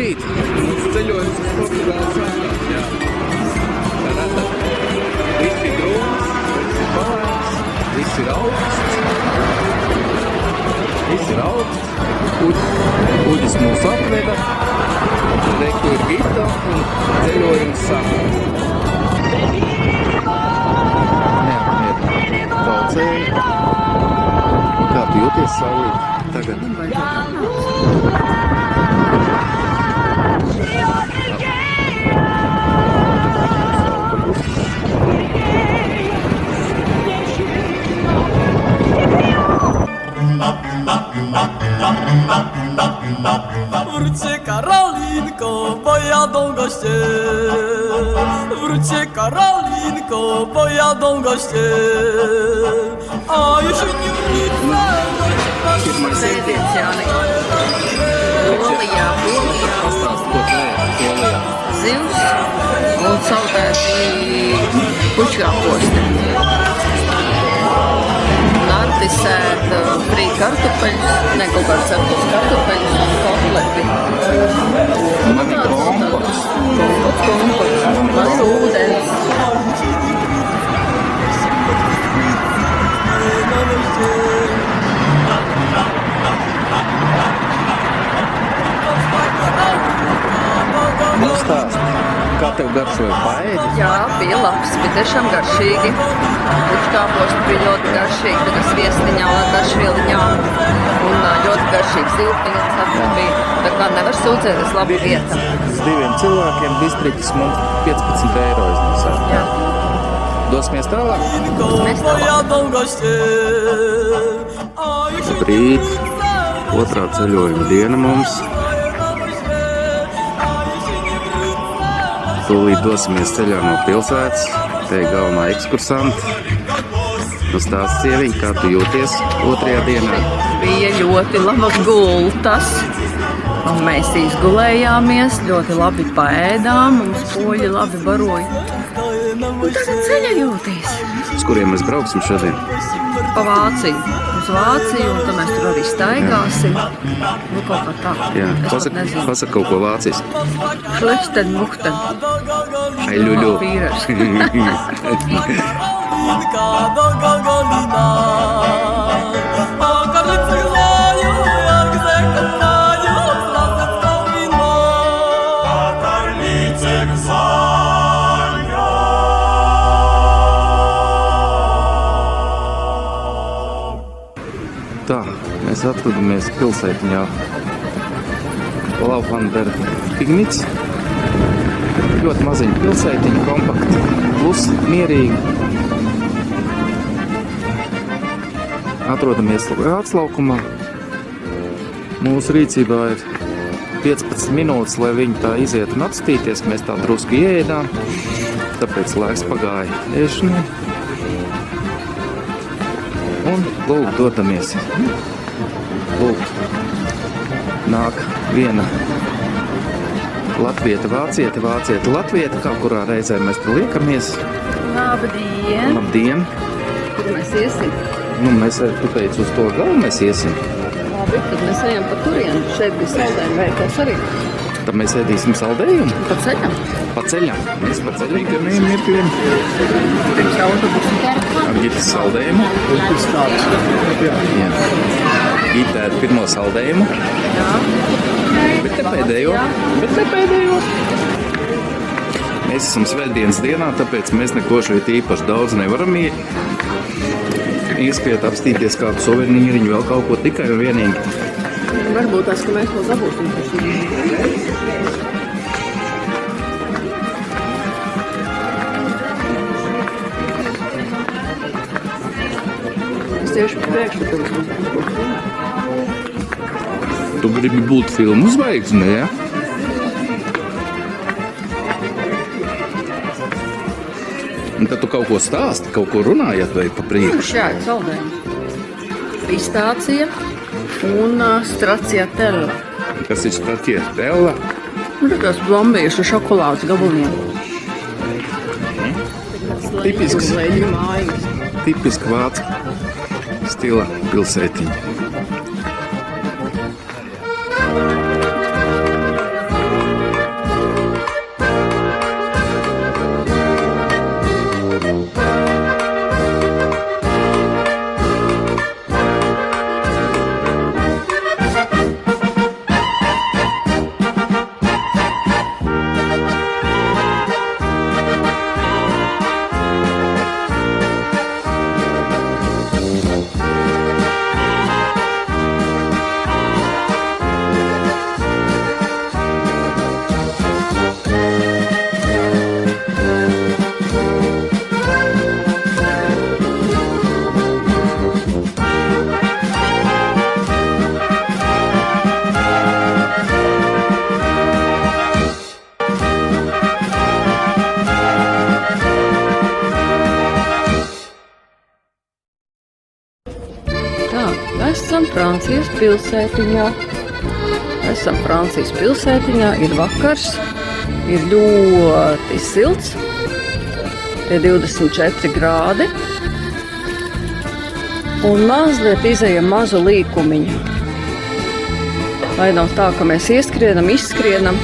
Labrīt! Mūsu ceļojums uz Portugāles sākās, jā. Tā redzat, viss ir grūns, viss ir palēns, viss ir augsts. Viss ir augsts. Kuģis mūs atveda. Reku ir Gita un ceļojums sākās. Neapmierināti braucēji. Kā tu jūties saulīt tagad? Wróćcie Karolinko, pojadą goście. Wróćcie Karolinko, pojadą goście. A jeśli nie wrócę, Sēdiens, Jāni. Polijā. Pastāst, ko tu ēd Polijā? Zivs un saldēti puķkāposti. Nartis ēd frī kartupeļus, ne kaut kāds ceptos kartupeļus un kotleti. Man ir kompots. Kompots. Man ir ūdens. Nu stāst, kā tev garšoja paēdi? Jā, bija labs, bija tiešām garšīgi. Puķkāposti bija ļoti garšīgi, tad es viestiņā un garšvieliņām. Un ļoti garšīgi zilpiņas bija. Tā kā nevar sūdzēties, laba vieta. Uz 2 cilvēkiem distrikts mums 15 eiro izmaksā. Jā. Dosimies tālāk? Mēs tālāk. pojadą goście. A jeśli Labrīt! Otrā ceļojuma diena mums. Tūlīt dosimies ceļā no pilsētas. Te ir galvenā ekskursanta. Tu stāsti, sieviņ, kā tu jūties otrajā dienā? Bija ļoti labas gultas. Un mēs izgulējāmies, ļoti labi paēdām, mums poļi labi baroja. Un tagad ceļa jūtīs. Uz kuriem mēs brauksim šodien? Pa Vāciju. Uz Vāciju, un tad mēs tur arī staigāsim. Nu, kaut kā tā. Jā, Es pat nezinu. pasaka kaut ko vāciski. Šlechten, muchten. Ai, ļuļu. Vīrers. Karolinka do Gogolina. A karlice gnają, jak zakochają, z lasecką wino. A karlice gnają. Tā, mēs atrodamies pilsētiņā Laufander Pignits. Ļoti maziņa pilsētiņa, kompakta, plus mierīga. Atrodamies atslaukumā. Mūsu rīcībā ir 15 minūtes, lai viņi tā iziet un atstīties. Mēs tā drusku ieēdām, tāpēc laiks pagāja ēšanai. Un lūk, dodamies. Lūk, nāk viena latvieta, vācieta, vācieta, latvieta, kā kurā reizē mēs tur liekamies. Labdien! Labdien! Kur mēs iesim? Nu, mēs, tu teici, uz to galu mēs iesim. Labi, tad mēs ejam pa turienu. Šeit bija saldējuma veikals arī. Tad mēs ēdīsim saldējumu. Pa ceļam. Pa ceļam. Mēs pa ceļam, ka nemirkļiem. Pirms autobusu ķērpa. Ar Gitas saldējumu. Jā. Gita ēd pirmo saldējumu. Jā. Bet ne pēdējo. Bet ne pēdējo. Mēs esam svētdienas dienā, tāpēc mēs neko šeit īpaši daudz nevaram ieskriet apstīties kādu suvenīriņu, vēl kaut ko tikai un vienīgi. Varbūt tās, ka mēs to dabūsim. Es tieši priekšu tev. Tu gribi būt filmu zvaigzne, ja? Un tad tu kaut ko stāsti, kaut ko runājat vai pa priekšu. Jā, saldējumi. Pistācija un stracciatella. Kas ir stracciatella? Nu, tās blombiešu šokolādes gabaliem. Tipiski vācu stila pilsētiņa. Tā, esam Francijas pilsētiņā. Esam Francijas pilsētiņā, ir vakars, ir ļoti silts, ir 24 grādi. Un mazliet izejam mazu līkumiņu. Lai nav tā, ka mēs ieskrienam, izskrienam.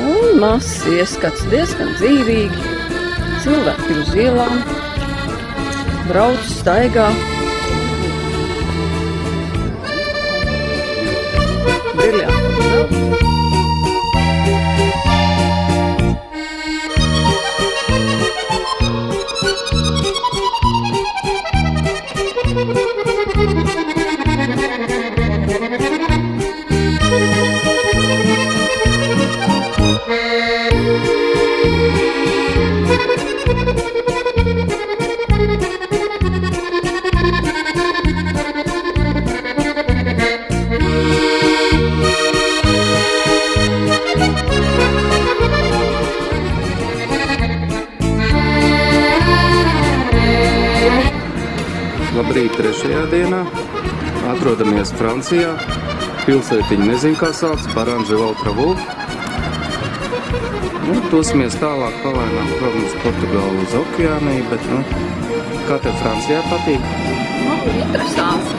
Un mazs ieskats diezgan dzīvīgi. Cilvēki ir uz ielām, brauc, staigā. Briljanti. Labrīt, trešajā dienā. Atrodamies Francijā. Pilsētiņa nezinu, kā sauc, Baranževaltravu. Dosimies tālāk palēnām, protams, Portugālu uz okeāniju, bet, kā tev Francijā patīk? Interesanti.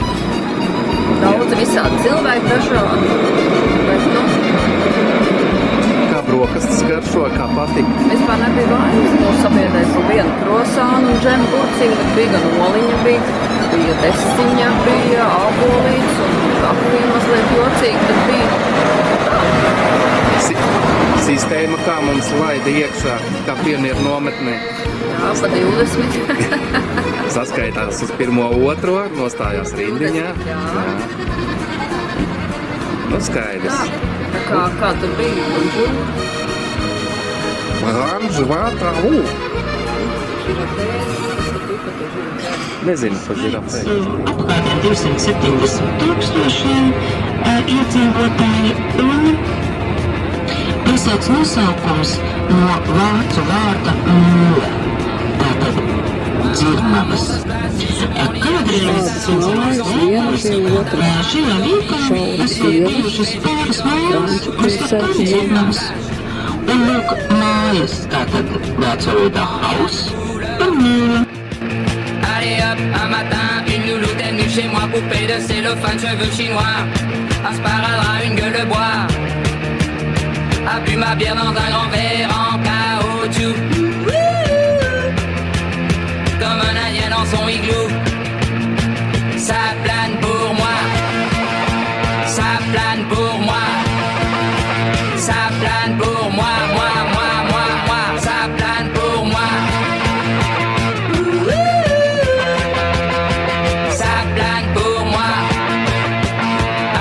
Daudz visādi cilvēki dažādi. Bet, Kā brokastis garšo, kā patīk? vispār nebija vainas. Mūsu sabiedrēs ir viena krosāna un džema burciņa, bija gan oliņa, bija desiņa, bija ābolīts un kafija mazliet jocīgi, tad bija Sistēma, kā mums laida iekšā, kā pionieru nometnē. jā, pa 20. Saskaitās uz 1. 2. nostājās rindiņā. Jā. Skaidrs. Tā kā tur bija? Baranževaltravu. Nezinu, pa žirafē. Apmēram 270,000 iedzīvotāji un pilsētas nosaukums no vācu vārda mūle, tātad dzirnavas. Kādreiz šajā vietā esot bijušas pāris mājas, kas tātad dzirnavas. Un lūk, mājas, tātad vācu vārdā house un mūle. Allez hop, un matin, une louloute est venue chez moi, poupée de cellophane, cheveux chinois, un sparadrap, une gueule de bois, a bu ma bière dans un grand verre en caoutchouc, comme un indien dans son igloo. Ça plane pour moi, ça plane pour moi, ça plane pour moi, moi, ça plane pour moi. Ça plane pour moi.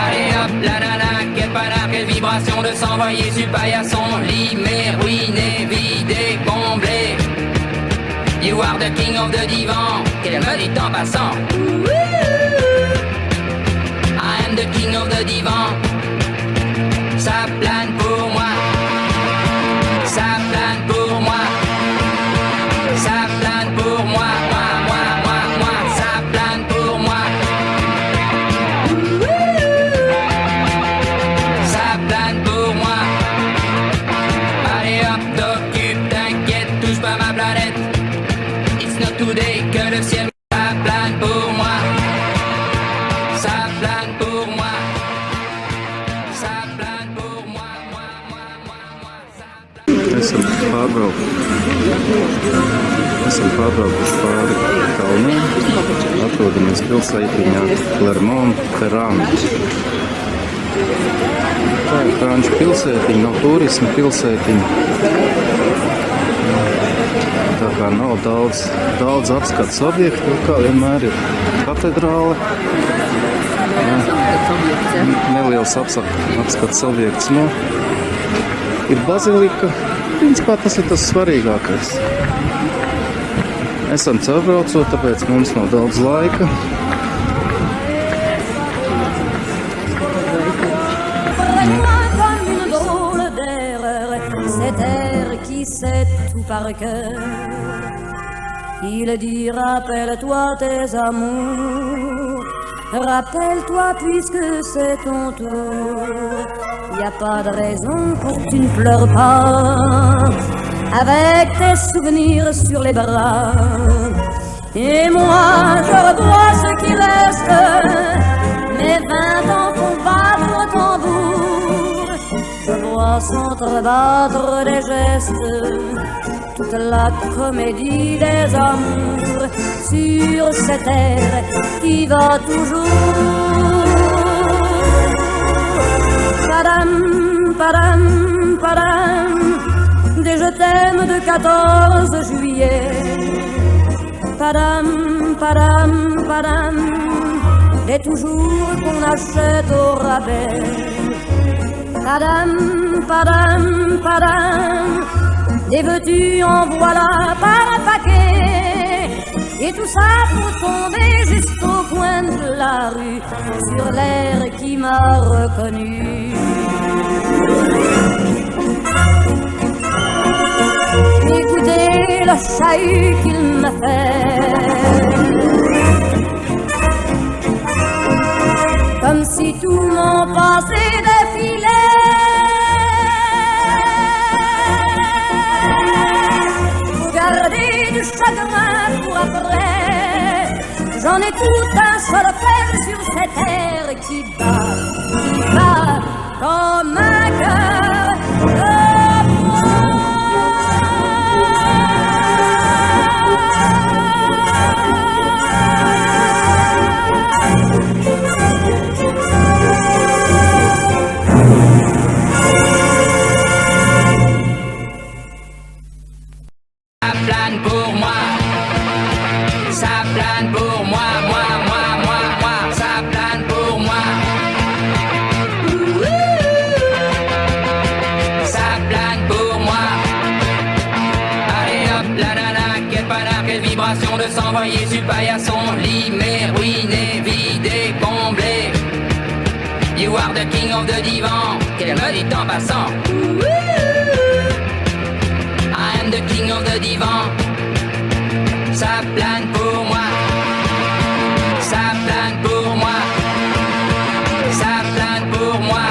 Allez hop, la nana, quel panard, quelle vibration de s'envoyer sur paillasson. Limé, ruiné, vidé, comblé. You are the king of the divan. Qu'elle me dit en passant. I am the king of the divan. Ça plane pour moi. Ça plane pour moi. Ça plane pour moi. Moi. Ça plane pour moi. Ça plane pour moi. Allez hop, t'occupe, t'inquiète, touche pas ma planète. It's not today que le ciel. Ça plane pour moi. Ça plane pour moi. Ça plane pour moi. Esam pārbraukuši pāri kalniem. Atrodamies pilsētiņā Clermont-Ferrand. Tā ir franču pilsētiņa, nav turisma pilsētiņa. Tā kā nav daudz apskates objektu, kā vienmēr ir katedrāle. Neliels apskates objekts. Ir bazilika. Principā tas ir tas svarīgākais. Esam caurbraucot, tāpēc mums nav daudz laika. Comme une drôle d'erreur, cet air qui sait tout par cœur. Il dit rappelle-toi tes amours, rappelle-toi puisque c'est ton tour. Y a pas de raison pour que tu ne pleures pas, avec tes souvenirs sur les bras. Et moi je revois ce qui reste, mes 20 ans font battre au tambour. Je vois s'entrebattre des gestes, toute la comédie des amours sur cette terre qui va toujours. Padam, padam, padam, des je t'aime de 14 juillet. Padam, padam, padam, des toujours qu'on achète au rabais. Padam, padam, padam, des veux-tu en voilà par un paquet. Et tout ça pour tomber juste au coin de la rue, sur l'air qui m'a reconnu. Écoutez le chahut qu'il me fait, comme si tout mon passé défilait. Faut garder du chagrin pour après, j'en ai tout un solfège sur cette terre qui bat comme un cœur de bois. Ça plane pour moi, ça plane pour moi, moi, ça plane pour moi. Ça plane pour moi. Allez hop, la nana, quelle vibration de s'envoyer sur le paillasson. Limé, ruiné, vidé, comblé. You are the king of the divan, qu'elle me dit en passant. I am the king of the divan. Ça plane pour moi. Ça plane pour moi. Ça plane pour moi.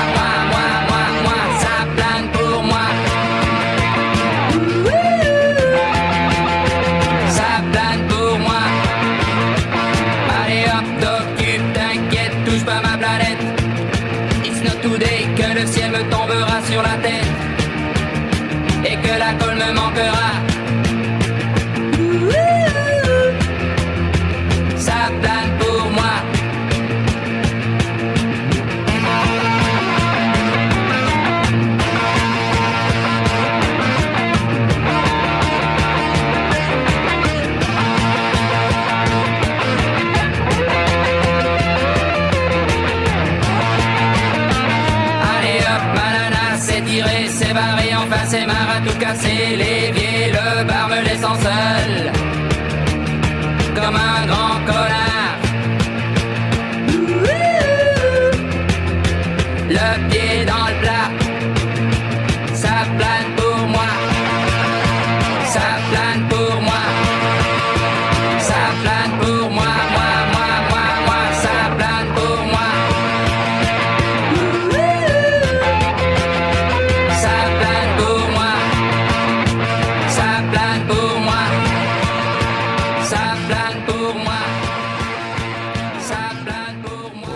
Moi. Ça plane pour moi. Ça plane pour moi. Allez hop, t'occupe, t'inquiète, touche pas ma planète. It's not today que le ciel me tombera sur la tête et que la colle me manquera. Ça plane pour moi. Allez hop, ma nana, c'est tiré, c'est barré, enfin c'est marre à tout casser. L'évier, le bar me laissant seul, comme un grand connard. Le pied dans le plat. Ça plane pour moi. Ça plane pour moi. Ça plane pour moi. Moi. Ça plane pour moi. Ça plane pour moi. Ça plane pour moi. Ça plane pour moi. Ça plane pour moi.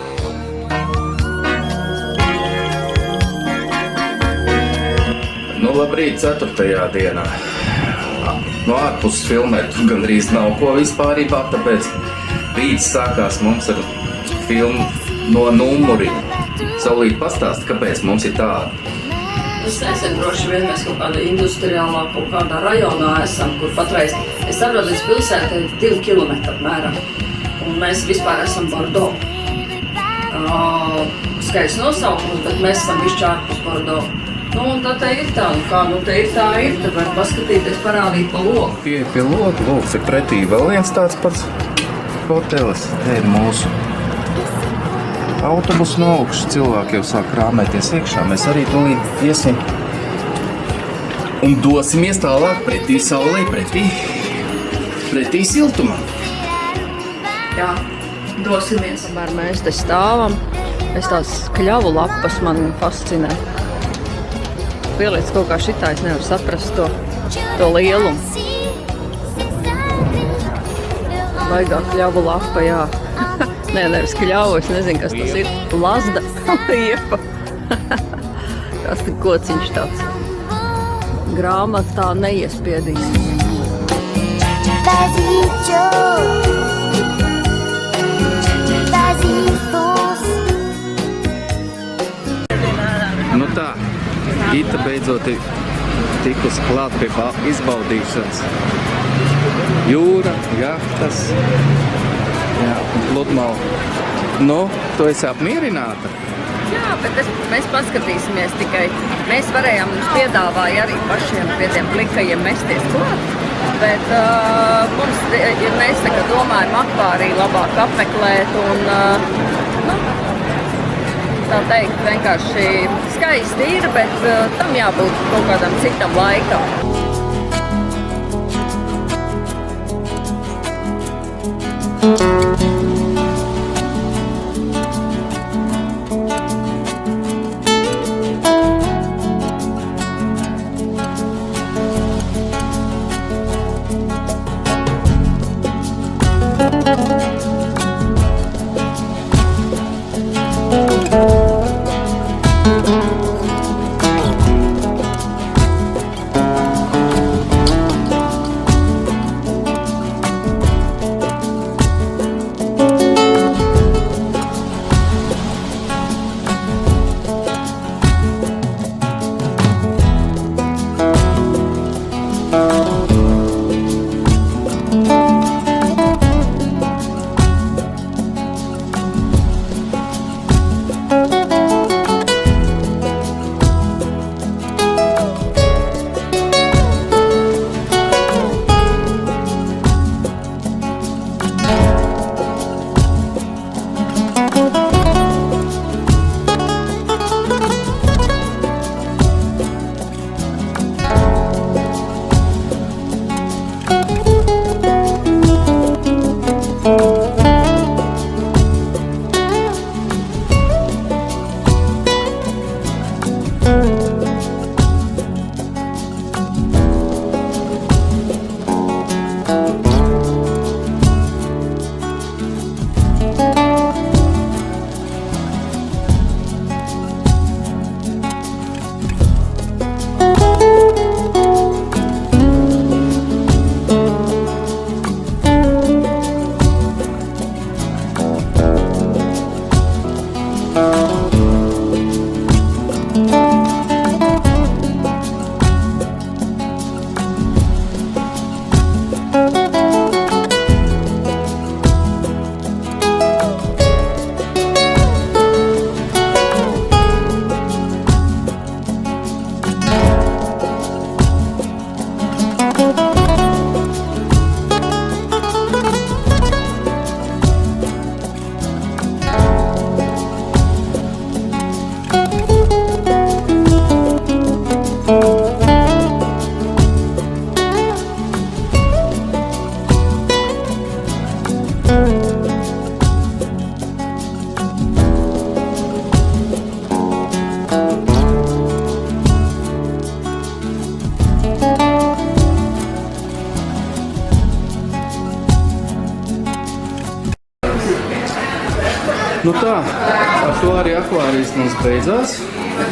Nu, labrīt, 4. dienā. No ārpus filmēt gandrīz nav ko vispārībā, tāpēc rīts sākās mums ar filmu no numuriem. Saulīt, pastāsti, kāpēc mums ir tāda? Es nezinu, droši vien mēs kaut kādā industriālā, kaut kādā rajonā esam, kur patreiz, es saprotu, līdz pilsētai 2 kilometri apmēram, un mēs vispār esam Bordeaux. Skaists nosaukums, bet mēs esam bišķi ārpus Bordeaux. Nu, un tā te ir tā, un kā nu te ir tā ir, tad var paskatīties, parādīt pa loku. Pie loka, lūk, ir pretī vēl viens tāds pats hotelis. Te ir mūsu autobusu no augšas. Cilvēki jau sāk krāmēties iekšā. Mēs arī tūlīt iesim un dosimies tālāk pretī saulē, pretī pretī siltumam. Jā, dosimies. Kamēr mēs te stāvam, es tās kļavu lapas man fascinē. Pieliec kaut kā šitā, es nevaru saprast to lielumu. Baigā kļavu lapa, jā. Nē, nevis kļavu, es nezinu, kas tas ir. Lazda, liepa. Kas tik kociņš tāds. Grāmatā neiespiedīs. Vas-y, Joe. Vas-y, fonce. Nu tā, Gita beidzot ir tikus klāt pie izbaudīšanas. Jūra, jahtas, jā, un pludmale. Nu, tu esi apmierināta? Jā, bet mēs paskatīsimies tikai. Mēs varējām, mums piedāvāja arī pašiem pie tiem plikajiem mesties klāt. Bet mums, ja mēs tagad domājam akvāriju labāk apmeklēt un, tā teikt, vienkārši skaisti ir, bet tam jābūt kaut kādam citam laikam. Nu tā, ar to arī akvārijas mums beidzās.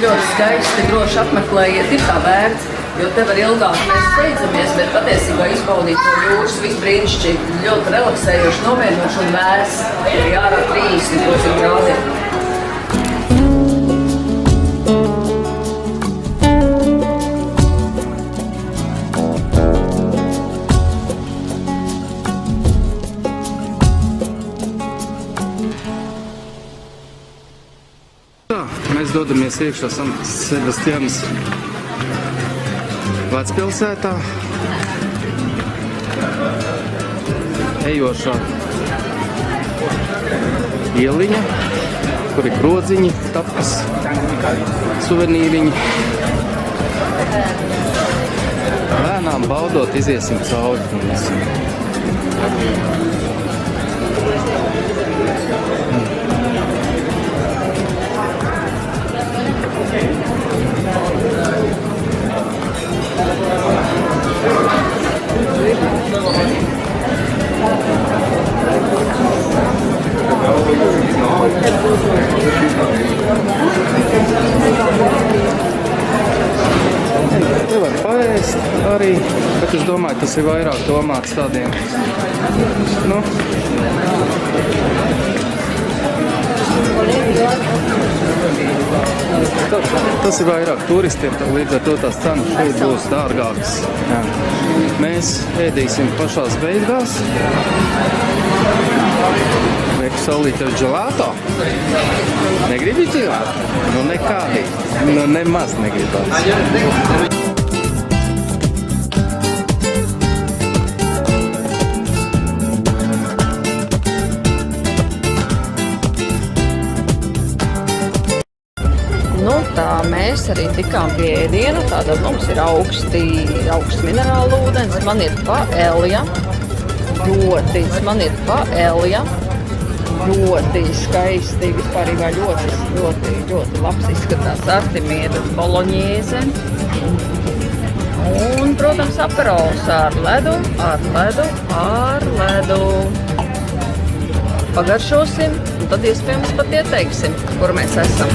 Ļoti skaisti, droši apmeklējiet, ir tā vērts, jo te var ilgāk mēs steidzamies, bet patiesībā izbaudīt to jūras visu brīnišķīgi, ļoti relaksējoši, novienoši un vērs, ir ārā 30 grādi. Mēs dodamies iekšā Sebastianas vecpilsētā. Ejošā ieliņa, kur ir krodziņi, tapas, suvenīriņi. Lēnām baudot, iziesim cauri. Te var paēst arī, bet es domāju, tas ir vairāk domāts tādiem, nu, tas ir vairāk turistiem, tad līdz ar to tās cenas šeit būs dārgākas. Jā. Mēs ēdīsim pašās beigās. Lieku saulīt tev dželāto. Negribi dželāto? Nu nekādī. Nu nemaz negribās. Nu, tā mēs arī tikām pie ēdiena. Tātad mums ir augsts minerāla ūdens. Man ir paelja. Ļoti skaisti. Vispārībā ļoti labs izskatās artimieras boloņēze. Un, protams, aperols ar ledu. Pagaršosim, un tad iespējams pat ieteiksim, kur mēs esam.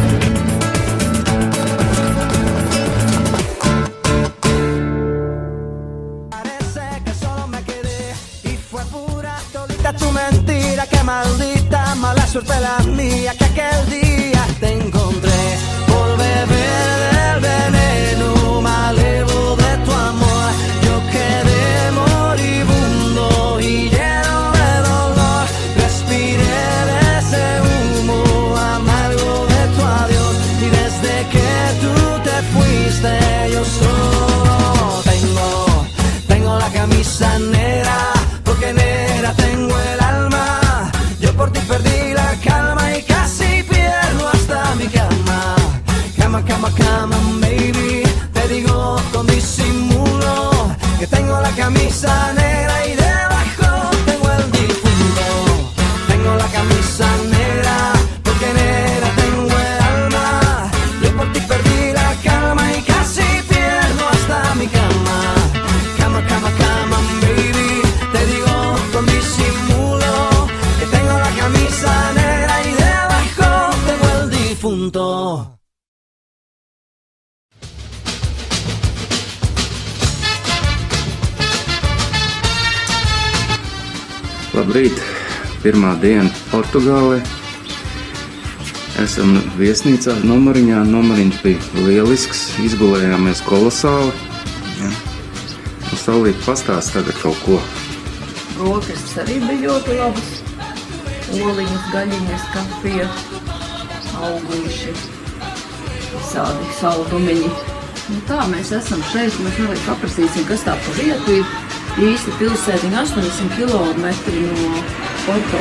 Tu mentira, qué maldita mala suerte la mía, que aquel día te encontré por beber del veneno malevo de tu amor. Yo quedé moribundo y lleno de dolor, respiré de ese humo amargo de tu adiós, y desde que tú te fuiste yo solo tengo la camisa negra, porque negra tengo el alma. Yo por ti perdí la calma y casi pierdo hasta mi cama. Cama, baby. Te digo con disimulo que tengo la camisa negra y debajo tengo el difunto. Tengo la camisa negra porque negra tengo el alma. Yo por ti perdí la calma y casi pierdo hasta mi cama. Cama, baby. Te digo con disimulo que tengo la camisa negra y debajo tengo el difunto. Labrīt! Pirmā diena Portugālē. Esam viesnīcā Nomariņā. Nomariņš bija lielisks, izgulējāmies kolosāli. Ja. Un Saulīt pastāst tagad kaut ko. Rokas arī bija ļoti labas. Oliņas, gaļiņas, kafija, augļiši, visādi saldumiņi. Nu tā, mēs esam šeit, mēs vēl paprasīsim, kas tā pa vietu ir. Īsti pilsētiņa 80 kilometri no Porto.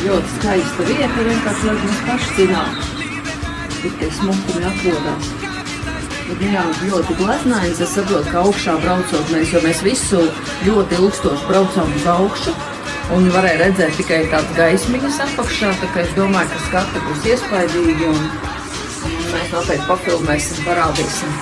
Ļoti skaista vieta, vienkārši, lai mēs paši zinām, kur tie smukumi atrodās. Bet jā, ļoti gleznains, es saprotu, ka augšā braucot jo mēs visu ļoti ilgstoši braucām uz augšu, un varēja redzēt tikai tādas gaismiņas apakšā, tā kā es domāju, ka skati būs iespaidīgi, un mēs noteikti pafilmēsim, parādīsim.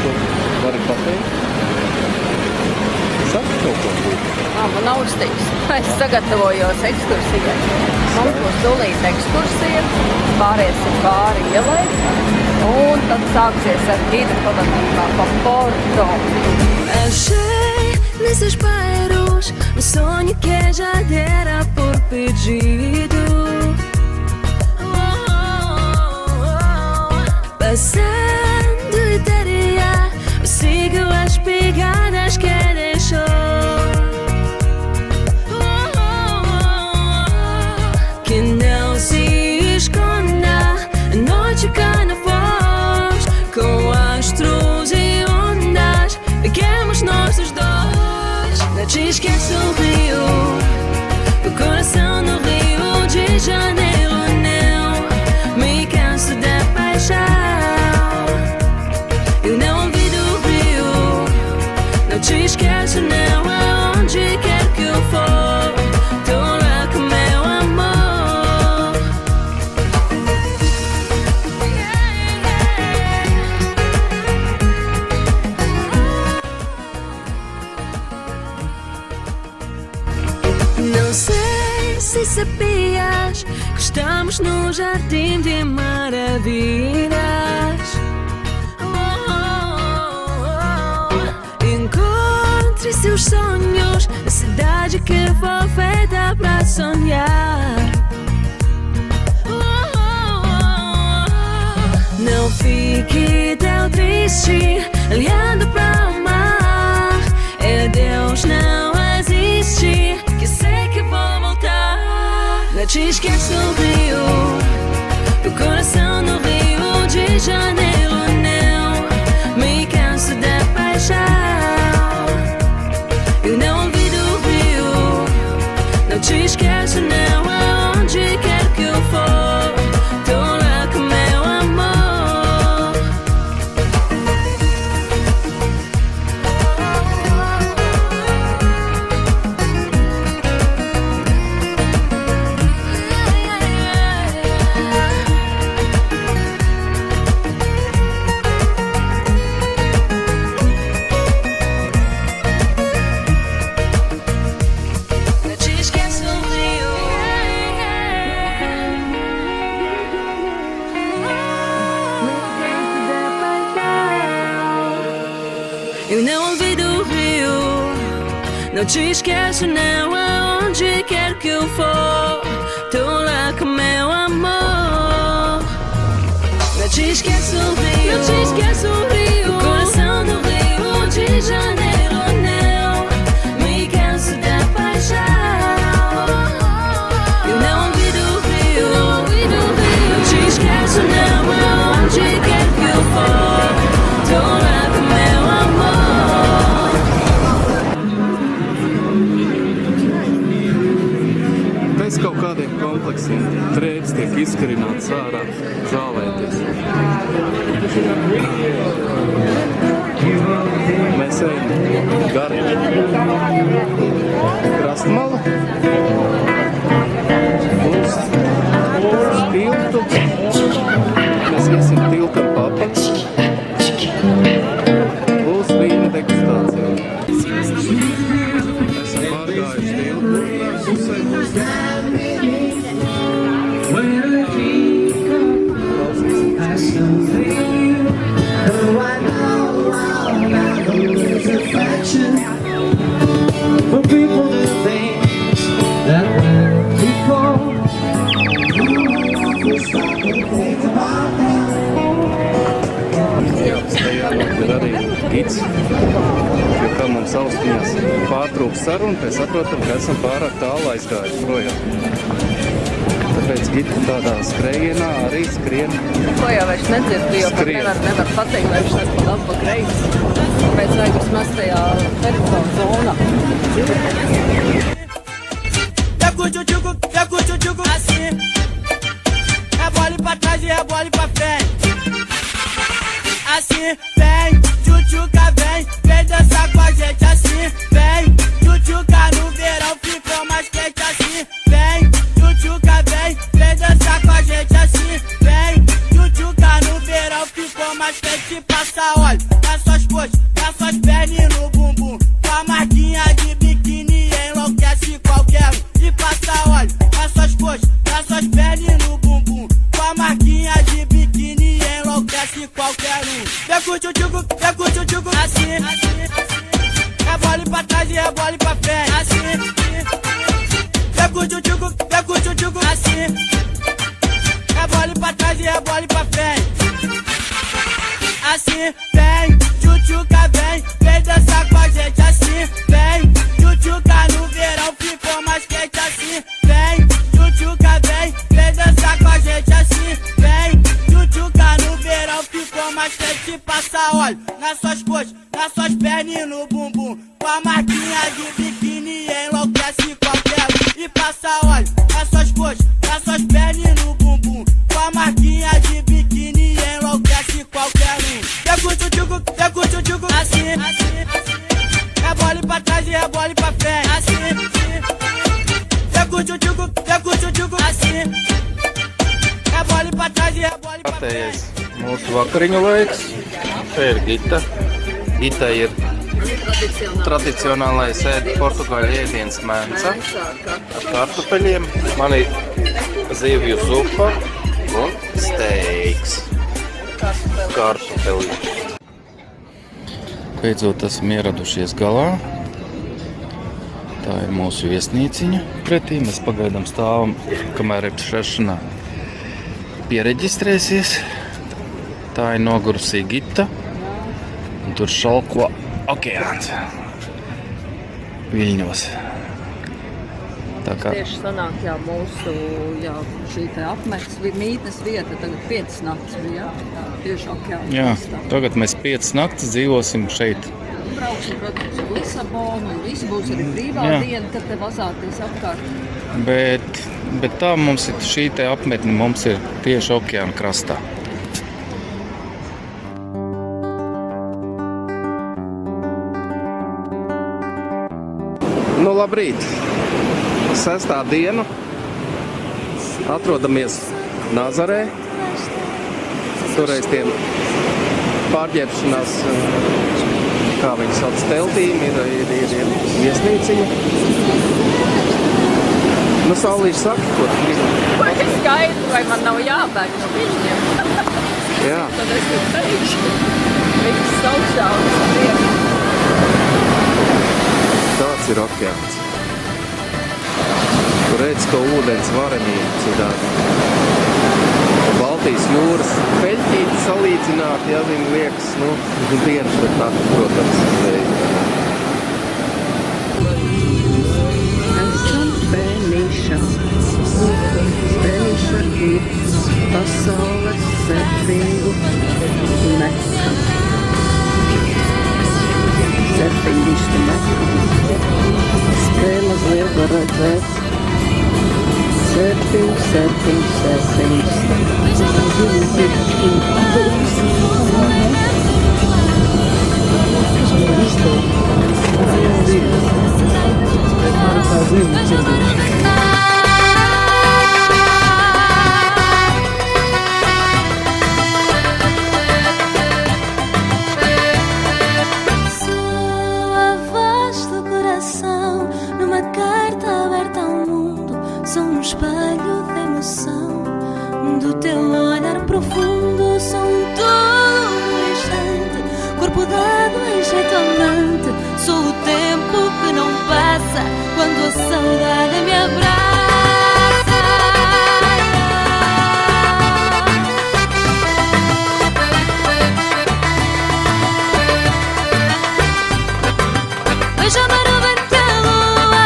ko vari pateikt? Saka kaut ko. Man austiks. Es sagatavojos ekskursijai. Mums būs tūlīt ekskursija, pāriesim pāri ielai, un tad sāksies ar gīdu pavadībā pa Porto. Achei nesses bairros um sonho que já dera por pedido. Passando ideia, eu sigo as pegadas que deixou. Que não se esconda a noite cá na voz, com astros e ondas, fiquemos nós os dois. Não te esqueça o Rio, o coração no Rio de Janeiro. Não me canso da paixão, eu não olvido o Rio. Não te esqueço não, aonde quer que eu for, tô lá com meu amor. Não sei se sabias que estamos no Jardim de Maravilhas. Encontre seus sonhos na cidade que foi feita pra sonhar. Não fique tão triste olhando para o mar. É Deus, não existe, que sei que vou voltar. Não te esqueça o Rio, o coração no Rio de Janeiro. Não me canso da paixão, eu não olvido o Rio. Não te esqueço não, aonde quer que eu for, tô lá com meu amor. Não te esqueça o Rio. Eu não olvido o Rio. Não te esqueço não, aonde quer que eu for, tô lá com meu amor. Não te esqueço o Rio, não te esqueço o Rio, o coração do Rio de Janeiro. Não me canso da paixão, eu não olvido o Rio, não olvido o Rio. Não te esqueço não, aonde quer que eu for, tô lá com meu amor. Pēc kaut kādiem kompleksiem drēbes tiek izkarināts ārā, zālēties. Mēs ejam gari krastmalu uz tiltu. Mēs iesim tiltam papat uz vīna degustāciju. Esam pārgājuši tiltu pusē. For people to think that we're before. Ir arī gids, jo kā mums austiņās pārtrūks saruna, mēs saprotam, ka esam pārāk tālu aizgājuši projām. Tāpēc gidi tādā skrējienā arī skrien. Ko jau vairs nedzirdu, jo pat nevar pateikt, vai viņš nes pa labu pa kreisi. Tāpēc vajag vismaz tajā teritoriju zonā. Curte o tchucu assim. Rebole pra trás e rebole pra frente. Assim, vem, tchutchuca, vem dançar com a gente assim. Vem, tchutchuca no verão ficou mais quente assim. Vem, tchutchuca, vem dançar com a gente assim. Vem, tchutchuca no verão ficou mais quente. Passa óleo na sua Tchutchuca vem dançar com a gente assim. Vem, tchutchuca no verão ficou mais quente assim. Vem, tchutchuca vem dançar com a gente assim. Vem, tchutchuca no verão ficou mais quente. Passa óleo nas suas coxas, nas suas pernas e no bumbum. Com a marquinha de biquíni enlouquece qualquer um. E passa óleo nas suas coxas, nas suas pernas e no bumbum. Com a marquinha de biquíni enlouquece qualquer um. Vem com o tchutchuco assim, assim. Rebole pra trás e rebole pra frente assim. Vem com o tchutchuco assim. Rebole pra trás e rebole pra frente. Mūsu vakariņu laiks. Šeit ir Gita. Gita ir tradicionālais portugāļu ēdiens mensa ar kartupeļiem. Man ir zivju zupa un steiks. Kartupeli. Beidzot esam ieradušies galā. Tā ir mūsu viesnīciņa pretī. Mēs pagaidām stāvam, kamēr reģistrēšanā piereģistrēsies. Tā ir nogurusī Gita. Un tur šalko okeāns Viļņos. Tā kā Tieši sanāk, jā, mūsu šī te apmets mītnes vieta, tagad 5 naktas bija, jā, tieši okeāna. jā, krastā. tagad mēs 5 naktas dzīvosim šeit. Brauksim, protams, uz Lisabonu, un viss būs arī brīvā Jā. diena, kad te vazāties apkārt. Bet tā mums ir šī te apmetne, mums ir tieši okeāna krastā. Nu, labrīt! 6. dienu. Atrodamies Nazarē. Toreiz tiem pārģērbšanās, kā viņi sauc, teltīm, ir viesnīciņa. Nu, Saulīši saka, ko tu gribi? Vai es skaidu, vai man nav jābēg no viņiem? Jā. Tad es tev teikšu. Viss saukšā un priekš. Tāds ir okeāns. Tur redz, ka ūdens varenīgs ir Baltijas jūras peļķīti salīdzināt, ja viņi liekas, nu, dienas, bet tā, protams, Esam Beniša. Beniša ir pasaules surfingu meka. Surfingistu meka. Spēles liela var redzēt. Surfing. Sou a voz do coração numa carta aberta ao mundo. Sou um espelho de emoção do teu olhar profundo. Sou um todo no instante, corpo dado em jeito amante. Sou o tempo que não passa quando a saudade me abraça. Beija-me no vento e a lua,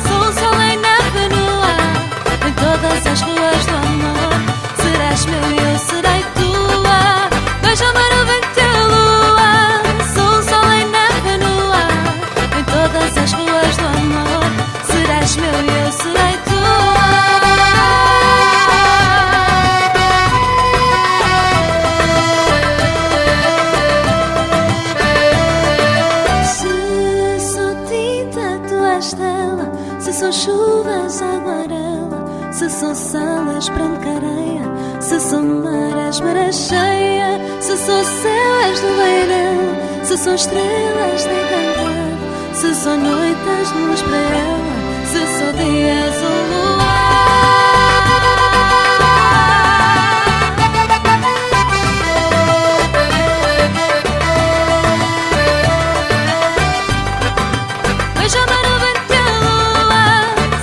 sou o sol em neve no ar. Em todas as ruas do amor, serás meu e eu serei tua. Beija-me no vento e a lua, sou o sol em neve no ar. Em todas as ruas do amor, serás meu e eu serei tua. Se sou tinta, tu és estela. Se sou chuvas, aguarela. Se sou salas, branca areia. Se sou mar, és maré cheia. Se sou céu, és do beirão. Se sou estrelas, de cantar. Se sou noite, és luz para ela. Se sou dia, és o luar. Beija-me no vento e a lua,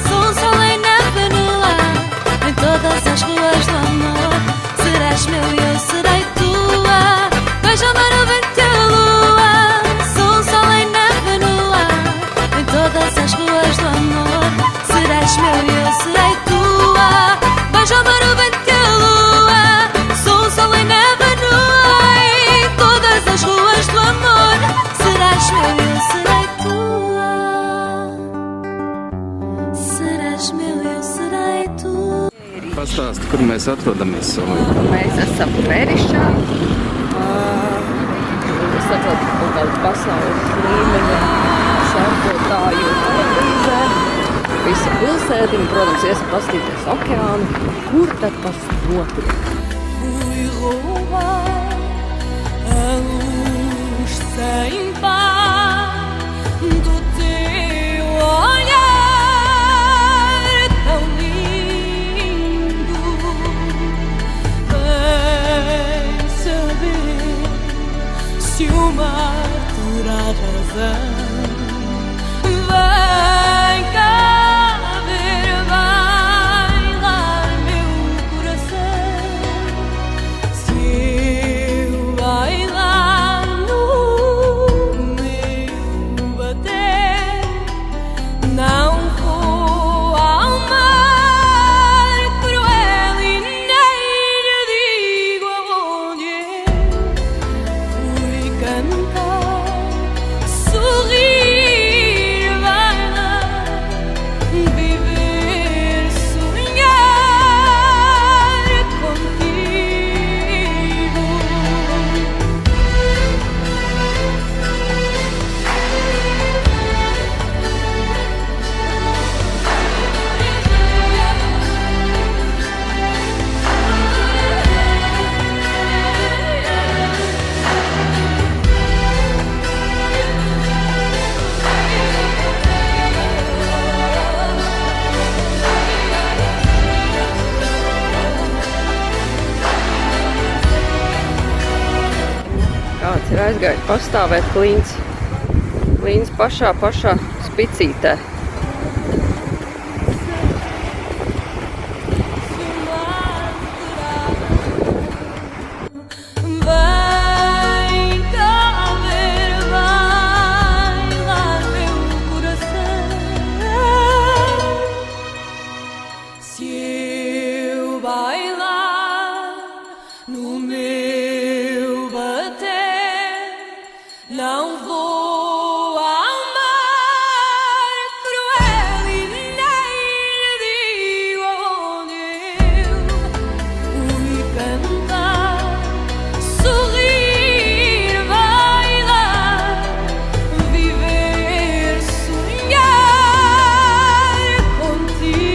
sou um sol em neve no ar. Em todas as ruas do amor, serás meu e eu serei tua. Beija-me no vento e a lua. mēs atrodamies Somijā? Mēs esam Verišā. Es saprotu, ka kaut kāda pasaules līmeņa surfotāju televīzē. Visa pilsētiņa, protams, iesim pastīties okeānu. Kur tad tas notiek? Fui roubar a luz sem par do teu olhar tão lindo. Vem saber se o mar terá razão. Vem cá ver bailar meu coração. Se eu bailar no meu bater, não vou ao mar cruel e nem lhe digo aonde eu fui cantar, sorrir, bailar, viver, sonhar contigo. Kāds ir aizgājis pastāvēt Klīns pašā spicītē. Vem cá ver bailar meu coração. Se eu bailar no meu bater, não vou ao mar cruel e nem lhe digo aonde eu fui cantar, sorrir, bailar, viver, sonhar contigo.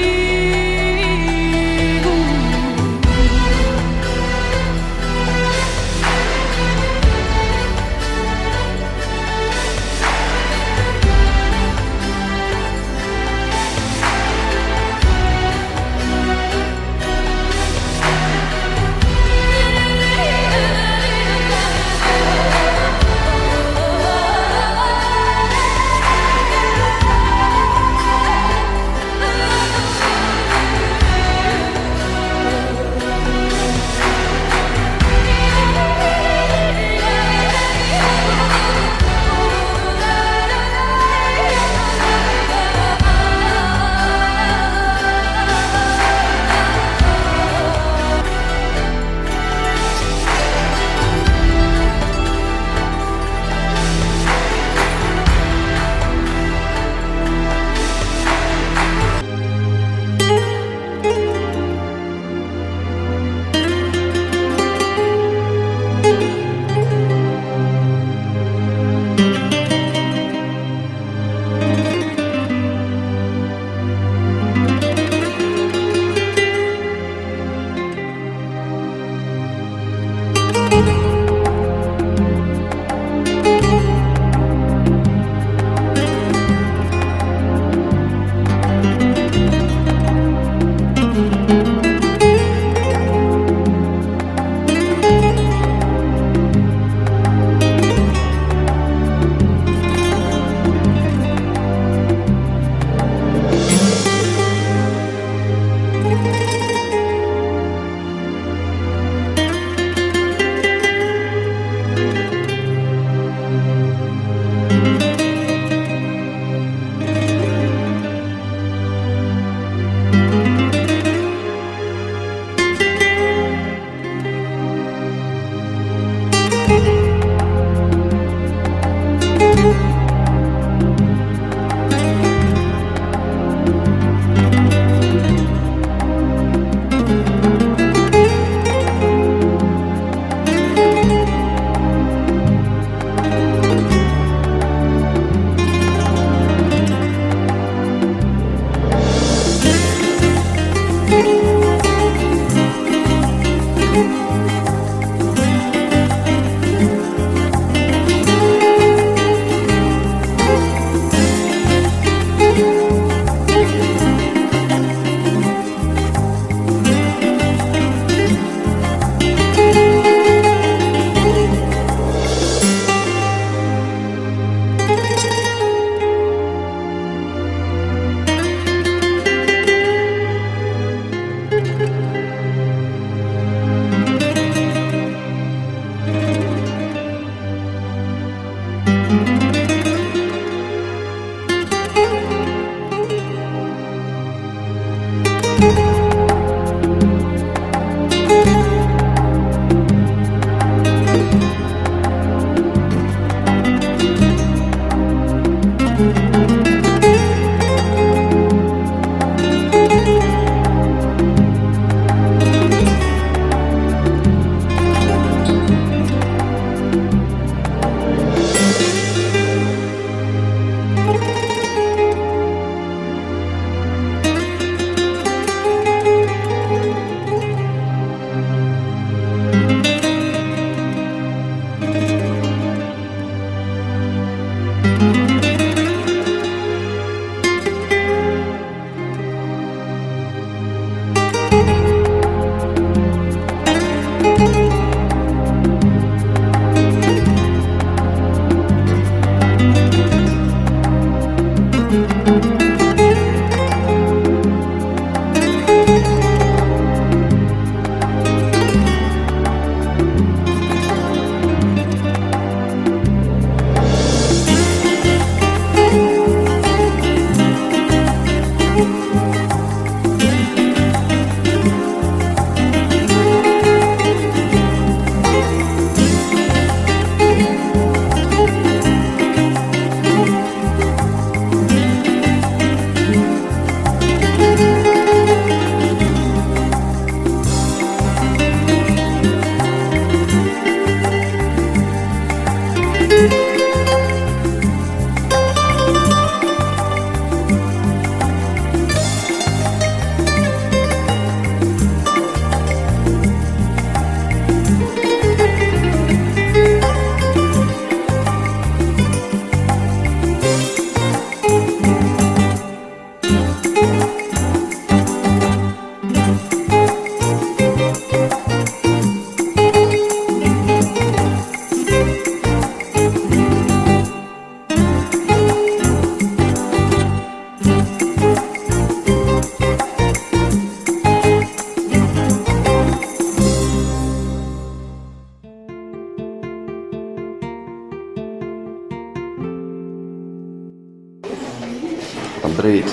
Labrīt!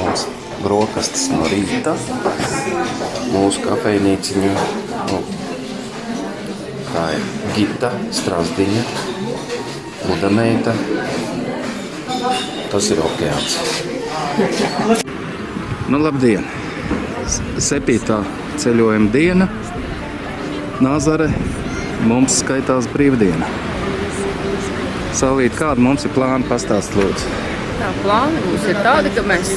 Mums brokastis no rīta. Mūsu kafejnīciņu. Tā ir Gita Strasdiņa, Ludameita. Tas ir okeāns. Nu, labdien! 7. ceļojuma diena. Nazare. Mums skaitās brīvdiena. Salīt, kāda mums ir plāna? Pastāst, lūdzu. Tā plāna mums ir tāda, ka mēs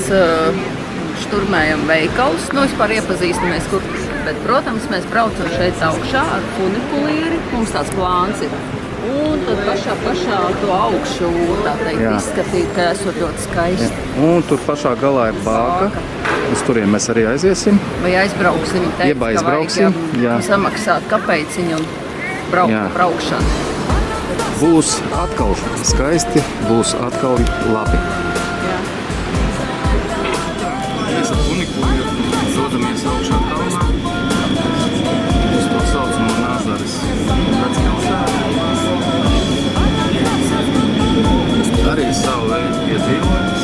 šturmējam veikalus. Nu, vispār iepazīstamies, kur. Bet, protams, mēs braucam šeit augšā ar funikulieri. Mums tāds plāns ir. Un tad pašā to augšu, tā teikt, izskatīt, ka esot ļoti skaisti. Jā. Un tur pašā galā ir bāka. Uz turien mēs arī aiziesim. Vai aizbrauksim, teikt, ka vajag samaksāt kapeiciņu un braukt pa braukšanu. Būs atkal skaisti, būs atkal labi. Jā. Mēs ar funikulieri dodamies augšā kalnā. Uz to saucamo Nazares vecpilsētu. Arī savu veidu piedzīvojums.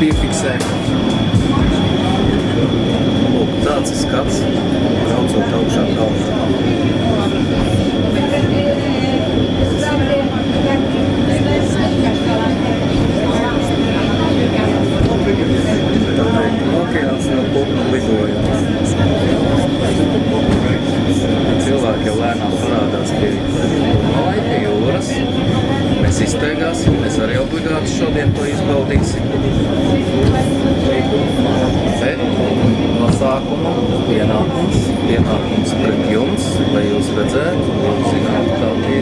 Piefiksē. Lūk, tāds ir skats, braucot augšā kalnā. Okeāns no putnu lidojums. Cilvēki jau lēnām parādās pie jūras. Mēs izteigāsim, mēs arī obligāti šodien to izbaudīsim. Bet no sākuma pienākums pret jums, lai jūs redzētu, jūs zinātu, kā tie.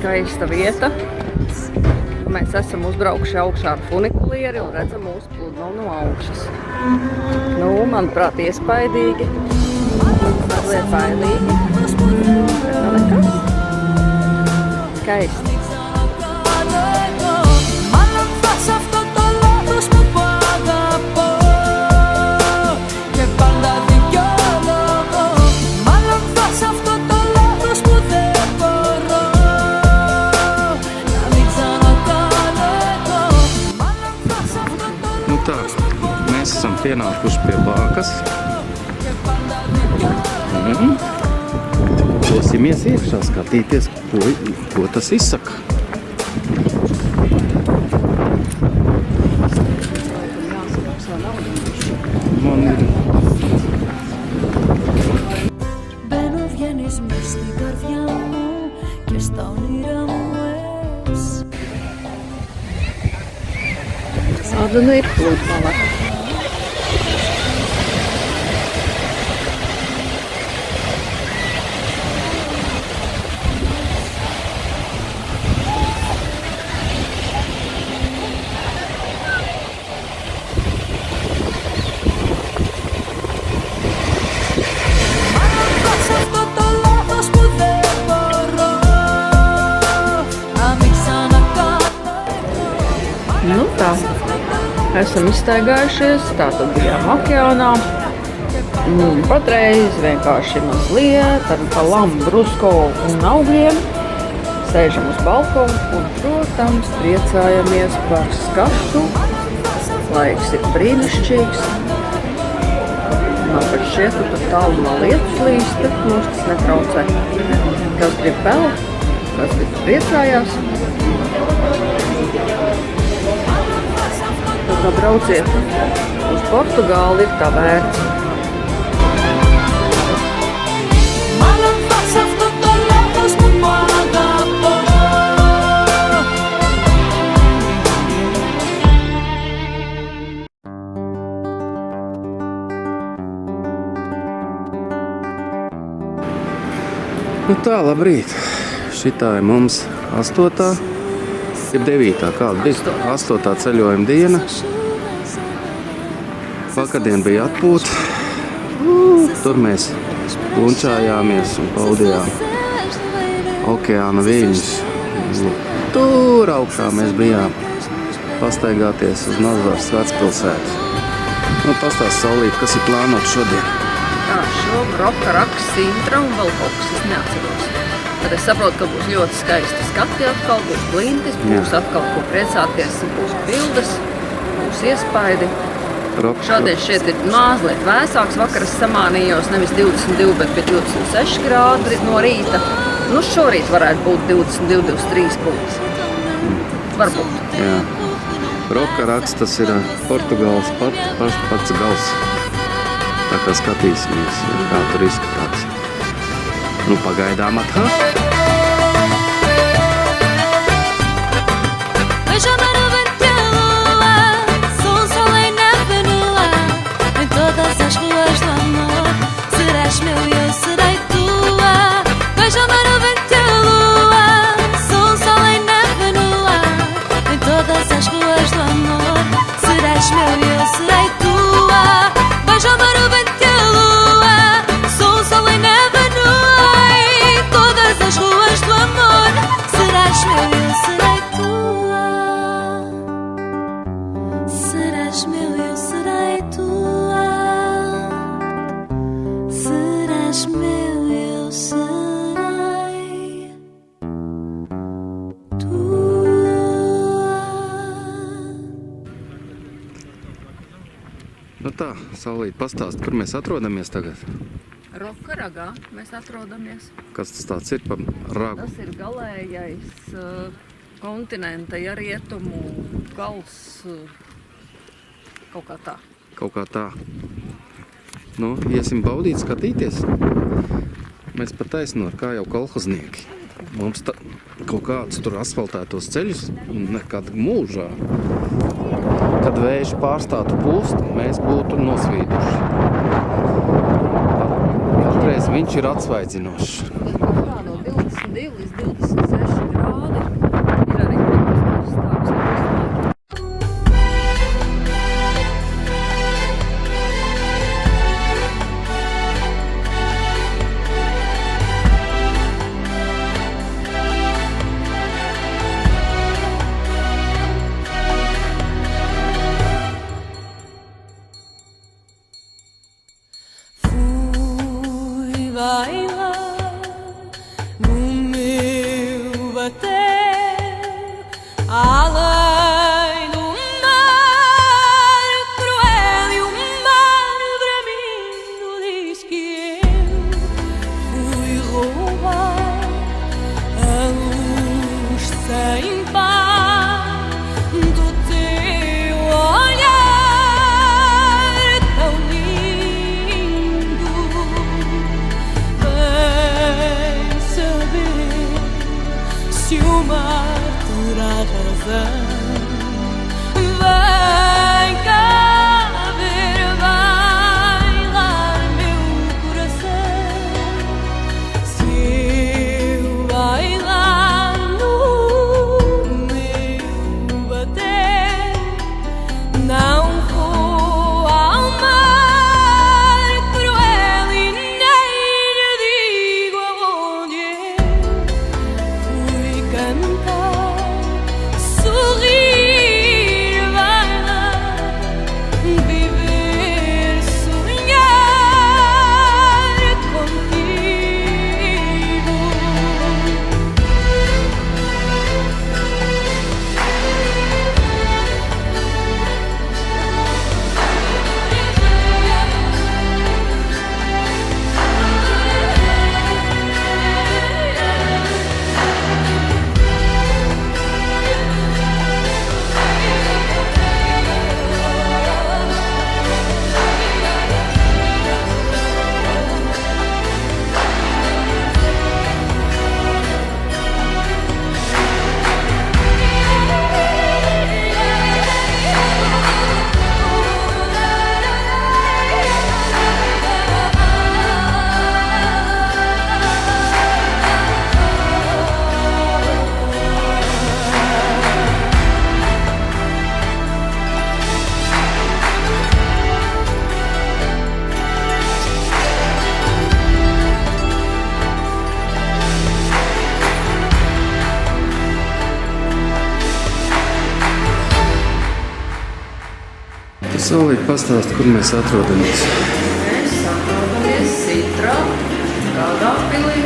Skaista vieta. mēs esam uzbraukuši augšā ar funikulieri un redzam mūsu pludmali no augšas. Nu, manuprāt, iespaidīgi. Mazliet bailīgi. Bet nav nekas. Skaisti. Nu tā, mēs esam pienākuši pie bākas. Dosimies iekšā skatīties, ko tas izsaka. Man ir... Beno vienes misti gardiamo che sta uniramo es. Tāda nu ir pludmale. Nu tā, esam izstaigājušies, tātad bijām okeānā. Patreiz vienkārši mazliet ar palam, brusko un augļiem. Sēžam uz balkonu un, protams, priecājamies par skatu. Laiks ir brīnišķīgs. Man pat šķiet, ka pat tālumā lietus līst, bet mums tas netraucē. Kas grib peld, kas grib priecājās. Tā kā brauciet uz Portugāli ir tā vērts. Nu tā, labrīt. Šitā ir mums 8. ir 9. kāda bija 8. ceļojuma diena. Vakardien bija atpūta. Tur mēs lunčājāmies un baudījām okeāna viļņus. Tur augšā mēs bijām pastaigāties uz Nazares vecpilsētu. Nu, pastāst Saulīt, kas ir plānots šodien. Šo Roka Raks, Sintra un vēl kaut kas, es neatceros. Tad es saprotu, ka būs ļoti skaisti skati atkal, būs blintis, būs atkal ko priecāties, būs bildes, būs iespaidi. Šodien šeit ir mazliet vēsāks, vakar es samānījos nevis 22, bet pie 26 grādi no rīta. Nu, šorīt varētu būt 22, 23 būt. Varbūt. Jā. Roka Raks, tas ir Portugāles pats gals. Tā kā skatīsimies, kā tur izskatās. Nu, pagaidām atkal. Beija-mar o vento e a lua, sou um sol em neve no ar. Em todas as ruas do amor, serás meu e eu serei tua. Beija-mar o vento e a lua, sou um sol em neve no ar. Em todas as ruas do amor, serás meu e eu serei tua. Beija-mar o vento e a lua, sou um sol em neve no ar. Em todas as ruas do amor, serás meu e eu serei tua. Serás meu e eu serei tua. Serás meu e eu serei tua. Nu tā, Saulīt, pastāst, kur mēs atrodamies tagad? Roka Ragā mēs atrodamies. Kas tas tāds ir pa ragu? Tas ir galējais kontinenta, ja rietumu gals, kaut kā tā. Kaut kā tā. Nu, iesim baudīt, skatīties. Mēs pat taisnot, kā jau kolhoznieki. Mums kaut kāds tur asfaltētos ceļus nekad mūžā. Kad vējš pārstātu pūst, mēs būtu nosvīduši. Patreiz viņš ir atsvaidzinošs. No 22 līdz 26 grādi ir arī, protams, stāvs Além do mar cruel e o mar bramindo diz que eu fui roubar a luz sem par do teu olhar tão lindo. Vem saber se o mar terá razão. Vem cá ver bailar meu coração. Se eu bailar no meu bater, não vou ao mar cruel e nem lhe digo aonde eu fui cantar, sorrir, bailar, viver, sonhar contigo. Solīt pastāst, kur mēs atrodamies. Mēs atrodamies Sitrā, kādā pilī?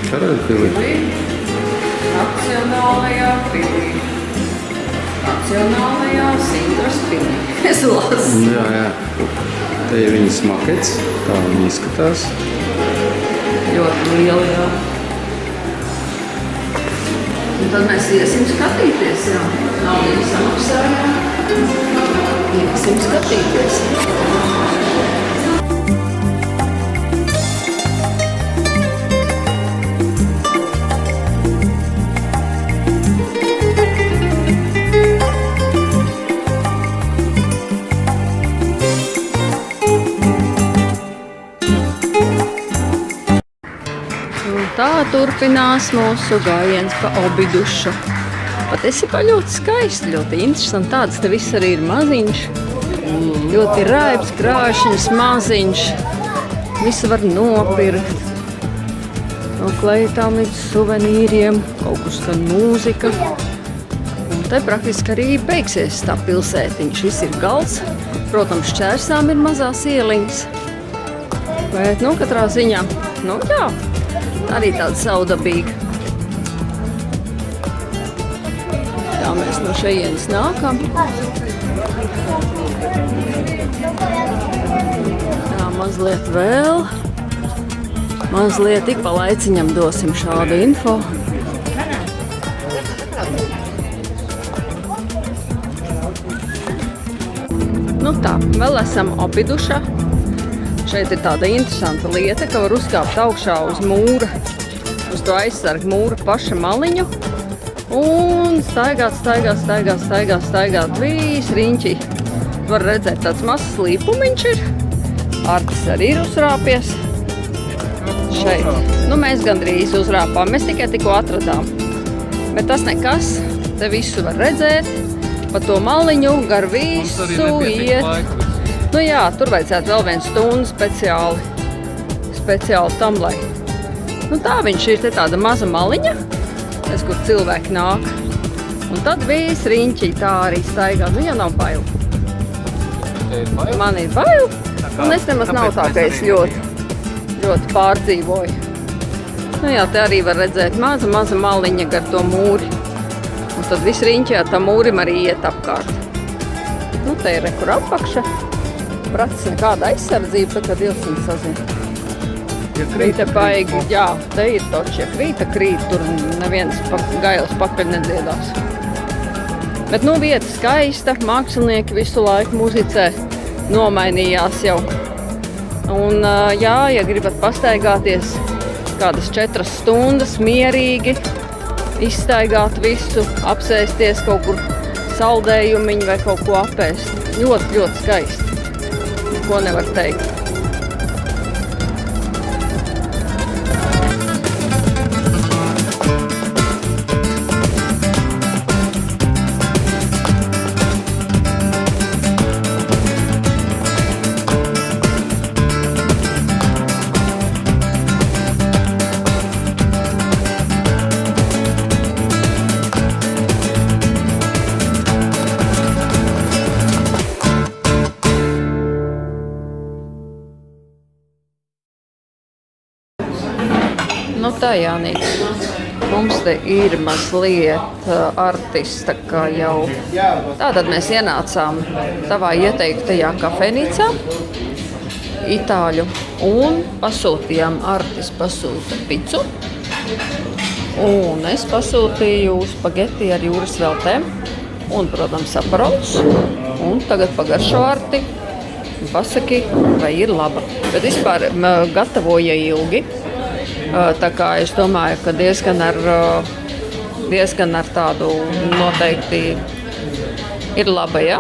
Karaļpilī. Nacionālajā pilī. Nacionālajā Sintras pilī. Es lasu. Jā, jā. Te ir viņas makets, tā viņa izskatās. Ļoti liela, jā. Un tad mēs iesim skatīties, jā. Naudu samaksājām. Iesim skatīties. Un tā turpinās mūsu gājiens pa Obidušu. Patiesībā ļoti skaisti, ļoti interesanti. Tāds te viss arī ir maziņš. Ļoti raibs, krāšņs, maziņš. Visu var nopirkt. No kleitām līdz suvenīriem, kaut kur skan mūzika. Un te praktiski arī beigsies tā pilsētiņa. Šis ir gals. Protams, šķērsām ir mazās ieliņas. Bet, katrā ziņā, jā, arī tāda saudabīga. Tā mēs no šejienes nākam. Tā mazliet vēl. Mazliet ik pa laiciņam dosim šādu info. Tā, vēl esam Obidušā. Šeit ir tāda interesanta lieta, ka var uzkāpt augšā uz mūra, uz to aizsargu mūra paša maliņu un staigāt visi riņķi. Var redzēt, tāds mazs līpumiņš ir. Artis arī ir uzrāpies. Šeit. Mēs gandrīz uzrāpām, mēs tikai tikko atradām. Bet tas nekas, te visu var redzēt. Pa to maliņu gar visu iet. Tur vajadzētu vēl 1 stundu speciāli tam, lai. Tā viņš ir te tāda maza maliņa, kur cilvēki nāk. Un tad visi riņķi tā arī staigā. Ja nav bail. Man ir bail. Un es nemaz nav tā, ka es ļoti pārdzīvoju. Nu jā, te arī var redzēt maza maliņa gar to mūri. Un tad viss riņķī ar tam mūrim arī iet apkārt. Nu, te ir kur apakša. Prats nekāda aizsardzība, tā kā dilsins sazina. Krīta baigi, jā, te ir toči, ja krīt, tur neviens gailis pakaļ nedziedās. Bet, nu, vieta skaista, mākslinieki visu laiku muzicē, nomainījās jau. Un, jā, ja gribat pastaigāties kādas 4 stundas mierīgi, izstaigāt visu, apsēsties kaut kur saldējumiņu vai kaut ko apēst. Ļoti, ļoti skaisti. Ko nevar teikt. Nu tā, Jānīt, mums te ir mazliet artista, kā jau. Tātad mēs ienācām tavā ieteiktajā kafejnīcā, itāļu, un pasūtījām, artis pasūta picu. Un es pasūtīju spageti ar jūras veltēm un, protams, aparolus. Un tagad pagaršo arti un pasaki, vai ir laba. Bet vispār gatavoja ilgi. Tā kā es domāju, ka diezgan ar tādu noteikti ir laba, ja?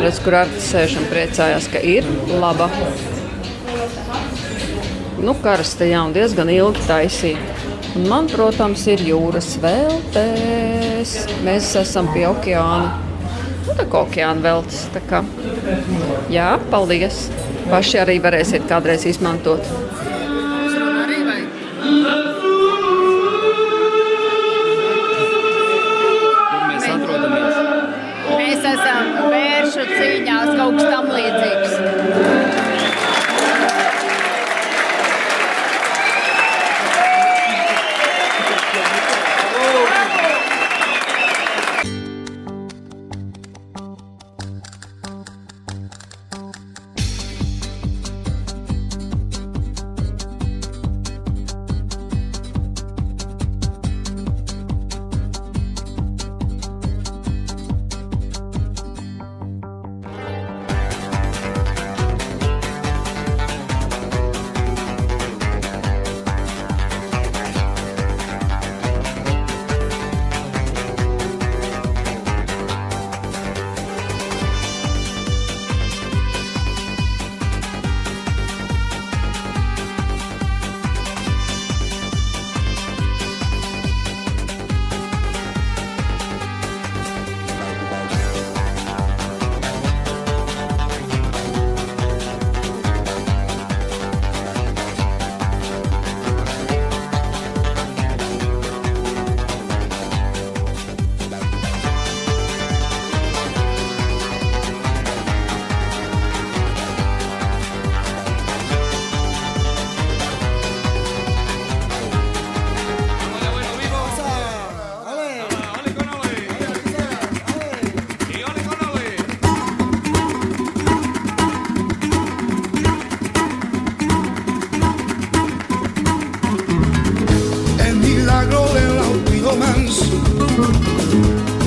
Redz, kur artis sēž un priecājās, ka ir laba. Nu, karsta, jā, un diezgan ilgi taisīja. Un man, protams, ir jūras veltes. Mēs esam pie okeāna. Nu, tā kā okeāna veltes, tā kā. Jā, paldies. Paši arī varēsiet kādreiz izmantot. Mēs esam vēršu cīņās, kaut kas tam līdzīgs.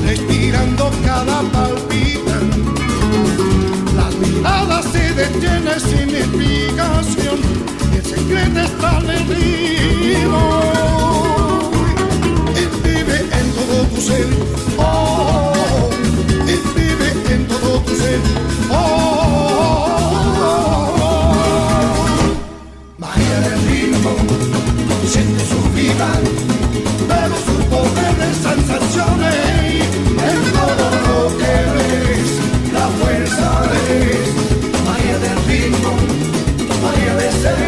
Respirando cada palpita, las miradas se detienen sin explicación, y el secreto está en el ritmo. Él vive en todo tu ser, oh, él vive en todo tu ser, oh. Magia del ritmo, siente su vida, bebe su poder de sensaciones. En todo lo que ves, la fuerza es magia del ritmo, magia de ser.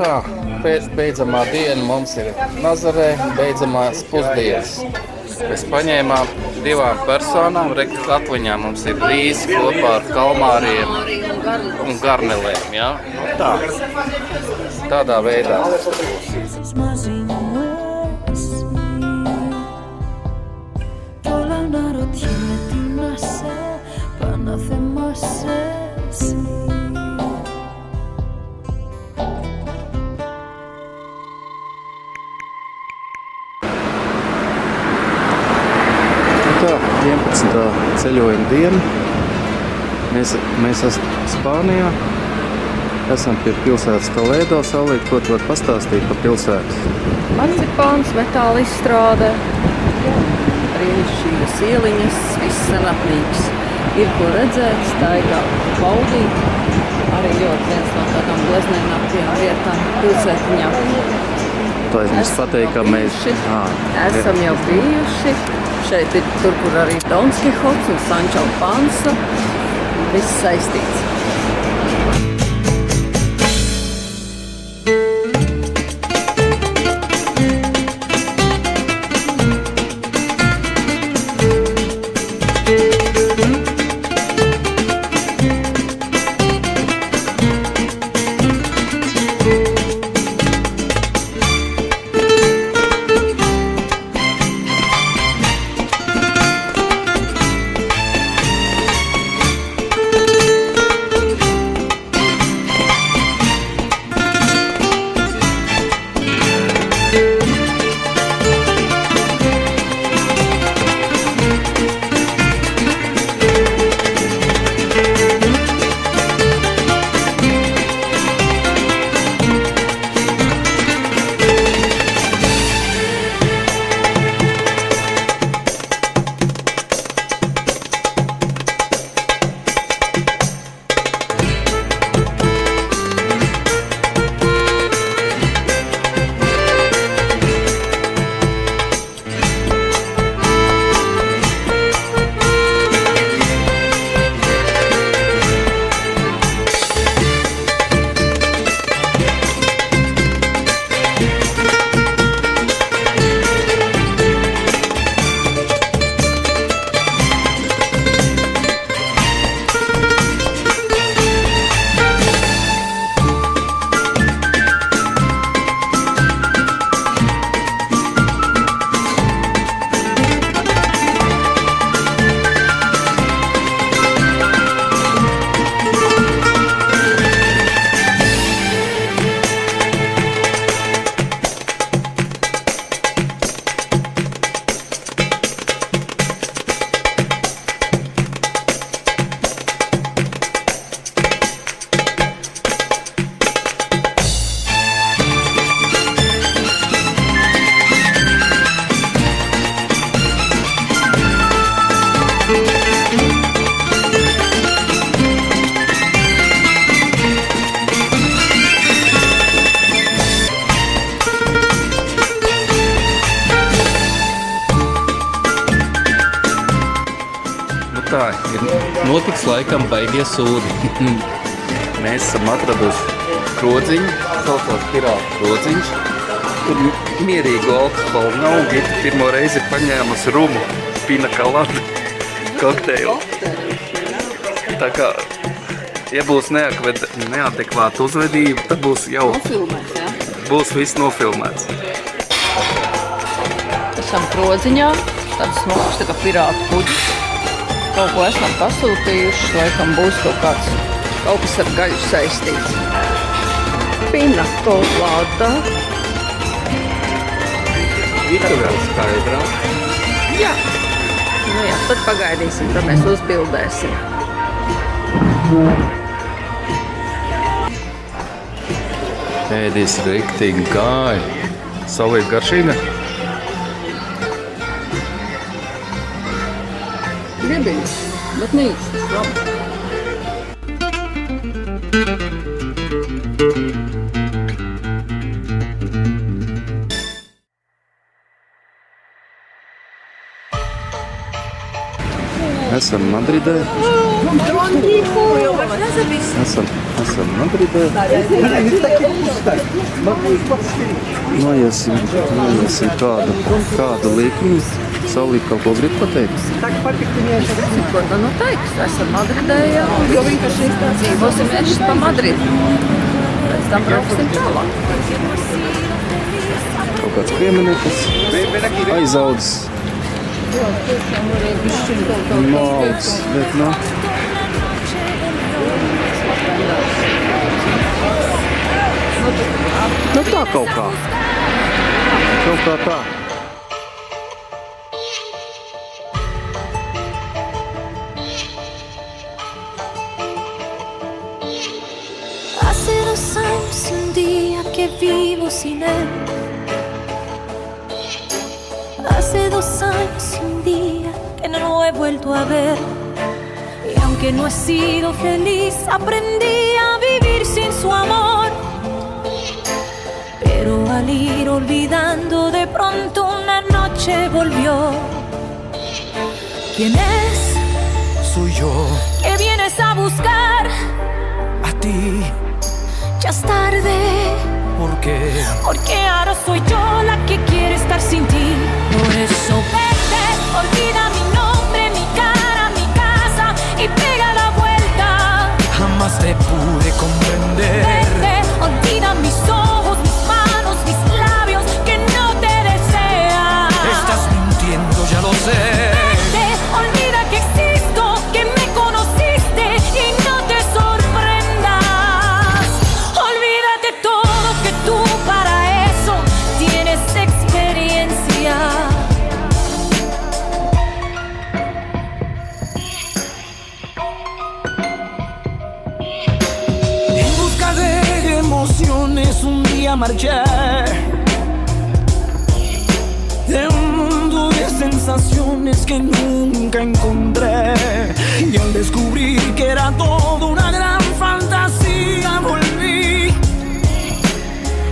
tā, beidzamā diena mums ir Nazarē, beidzamās pusdienas. Mēs paņēmām 2 personām, atliņā mums ir rīsi kopā ar kalmāriem un garnelēm, ja? Tā. Tādā veidā. Esses mazinhos Όλα να ρωτιέμαι τι να σε Πάω να θυμάσαι εσύ Tā, 11. ceļojuma diena. Mēs esam Spānijā. Esam pie pilsētas Toledo. Saulīt, ko tu vari pastāstīt par pilsētu? Marcipāns, metāla izstrāde, brīnišķīgas ieliņas, viss senapnīgs. Ir ko redzēt, staigāt, baudīt. Arī ļoti viens no tādām gleznēnākajām vietām pilsētiņā. Tā es mums pateicu, ka mēs... Esam jau bijuši. Šeit ir tur, kur arī Dons Kihots un Sančo Pansa. Viss saistīts. Tā ir notiks laikam baigie sūdi. Mēs esam atraduši krodziņu, saucot pirātu krodziņš. Tur mierīgu alkoholu nav. Gita pirmo reizi paņēmusi rumu pina colada kokteili. Tā kā, ja būs neadekvāta uzvedība, tad būs jau Nofilmēts, jā? Būs viss nofilmēts. Esam krodziņā, tāds smoks, tā kā pirātu kuģis. Kaut ko esam pasūtījuši, laikam būs kaut kas ar gaļu saistīts. Pina colada. Vita vēl skaidrā. Jā. Nu jā, tad pagaidīsim, tad mēs uzbildēsim. Ēdīs riktīgi gāja. Saulīt garšīga. Gribīgs, bet nīsts, labi. Esam Madridē. Esam Madridē. Noiesim kādu līkumu. Saulīt kaut ko grib pateikt? Ko tu nu teiksi? Esam Madridē jau. Dzīvosim vēršas pa Madridu. Pēc tam brauksim tālāk. Kaut kāds piemineklis aizaudzis. Malds, bet nu. Nu tā kaut kā. Kaut kā tā. Hace 2 años y un día que vivo sin él. Hace 2 años y un día que no lo he vuelto a ver. Y aunque no he sido feliz, aprendí a vivir sin su amor. Pero al ir olvidando, de pronto una noche volvió. ¿Quién es? Soy yo, ¿Qué vienes a buscar? a ti, Ya es tarde. ¿por qué? Porque ahora soy yo la que quiere estar sin ti. Por eso vete, olvida mi nombre, mi cara, mi casa y pega la vuelta. Jamás te pude comprender. Vete, olvida mis ojos, mis manos, mis labios que no te desean. Estás mintiendo, ya lo sé. Vete, olvida que existo, que me conociste y no te sorprendas. Olvídate todo, que tú para eso tienes experiencia. En busca de emociones un día marché de un mundo de sensaciones que nunca encontré. Y al descubrir que era todo una gran fantasía volví.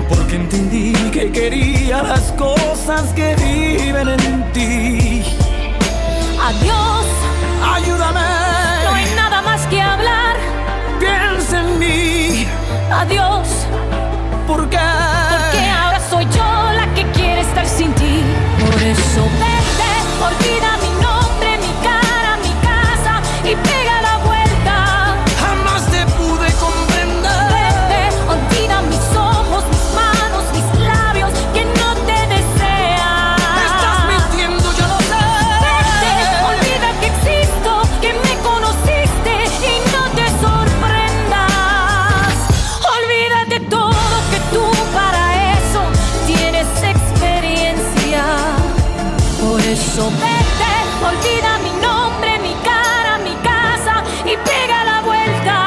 Porque entendí que quería las cosas que viven en ti. Adiós, Ayúdame, no hay nada más que hablar. piensa en mí. Adiós, Porque ahora soy yo la que quiere estar sin ti. Por eso vete, olvida mi nombre, mi cara, mi casa y pega la vuelta. jamás te pude comprender. Vete, olvida mis ojos, mis manos, mis labios que no te desean. Estás mintiendo, ya lo sé. Vete, olvida que existo, que me conociste y no te sorprendas. Olvídate todo, que tú para eso tienes experiencia. Por eso vete, olvida mi nombre, mi cara, mi casa y pega la vuelta.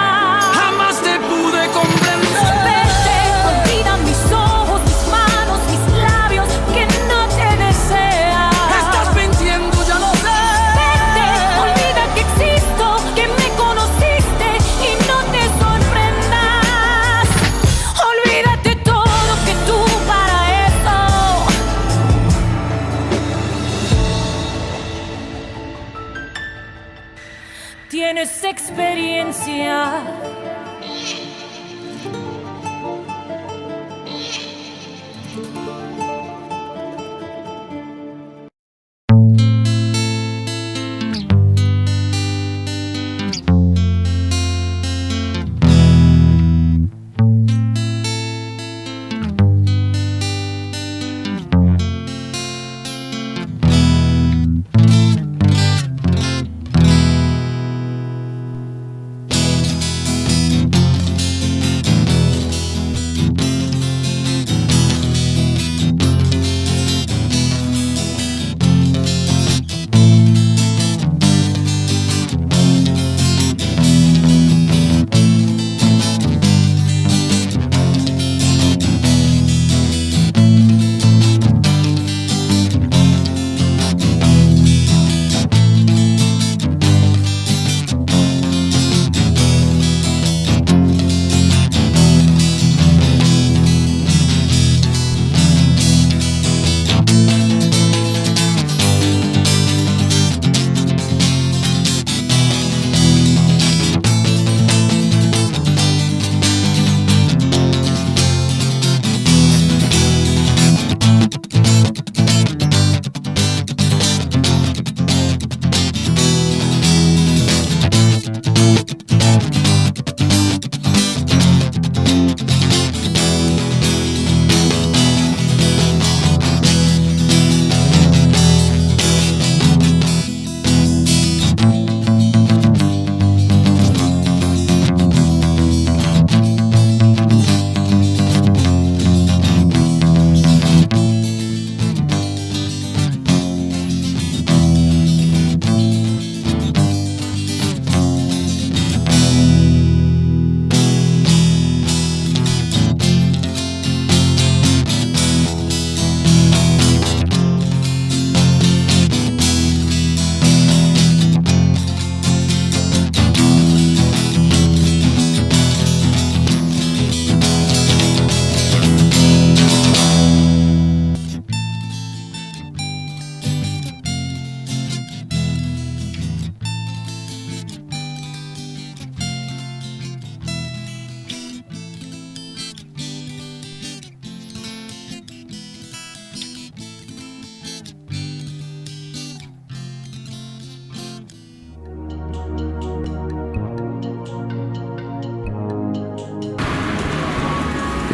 Jamás te pude comprender. Vete, olvida mis ojos, mis manos, mis labios que no te desean. Estás mintiendo, ya lo sé. Vete, olvida que existo, que me conociste y no te sorprendas. Olvídate todo, que tú para eso tienes experiencia.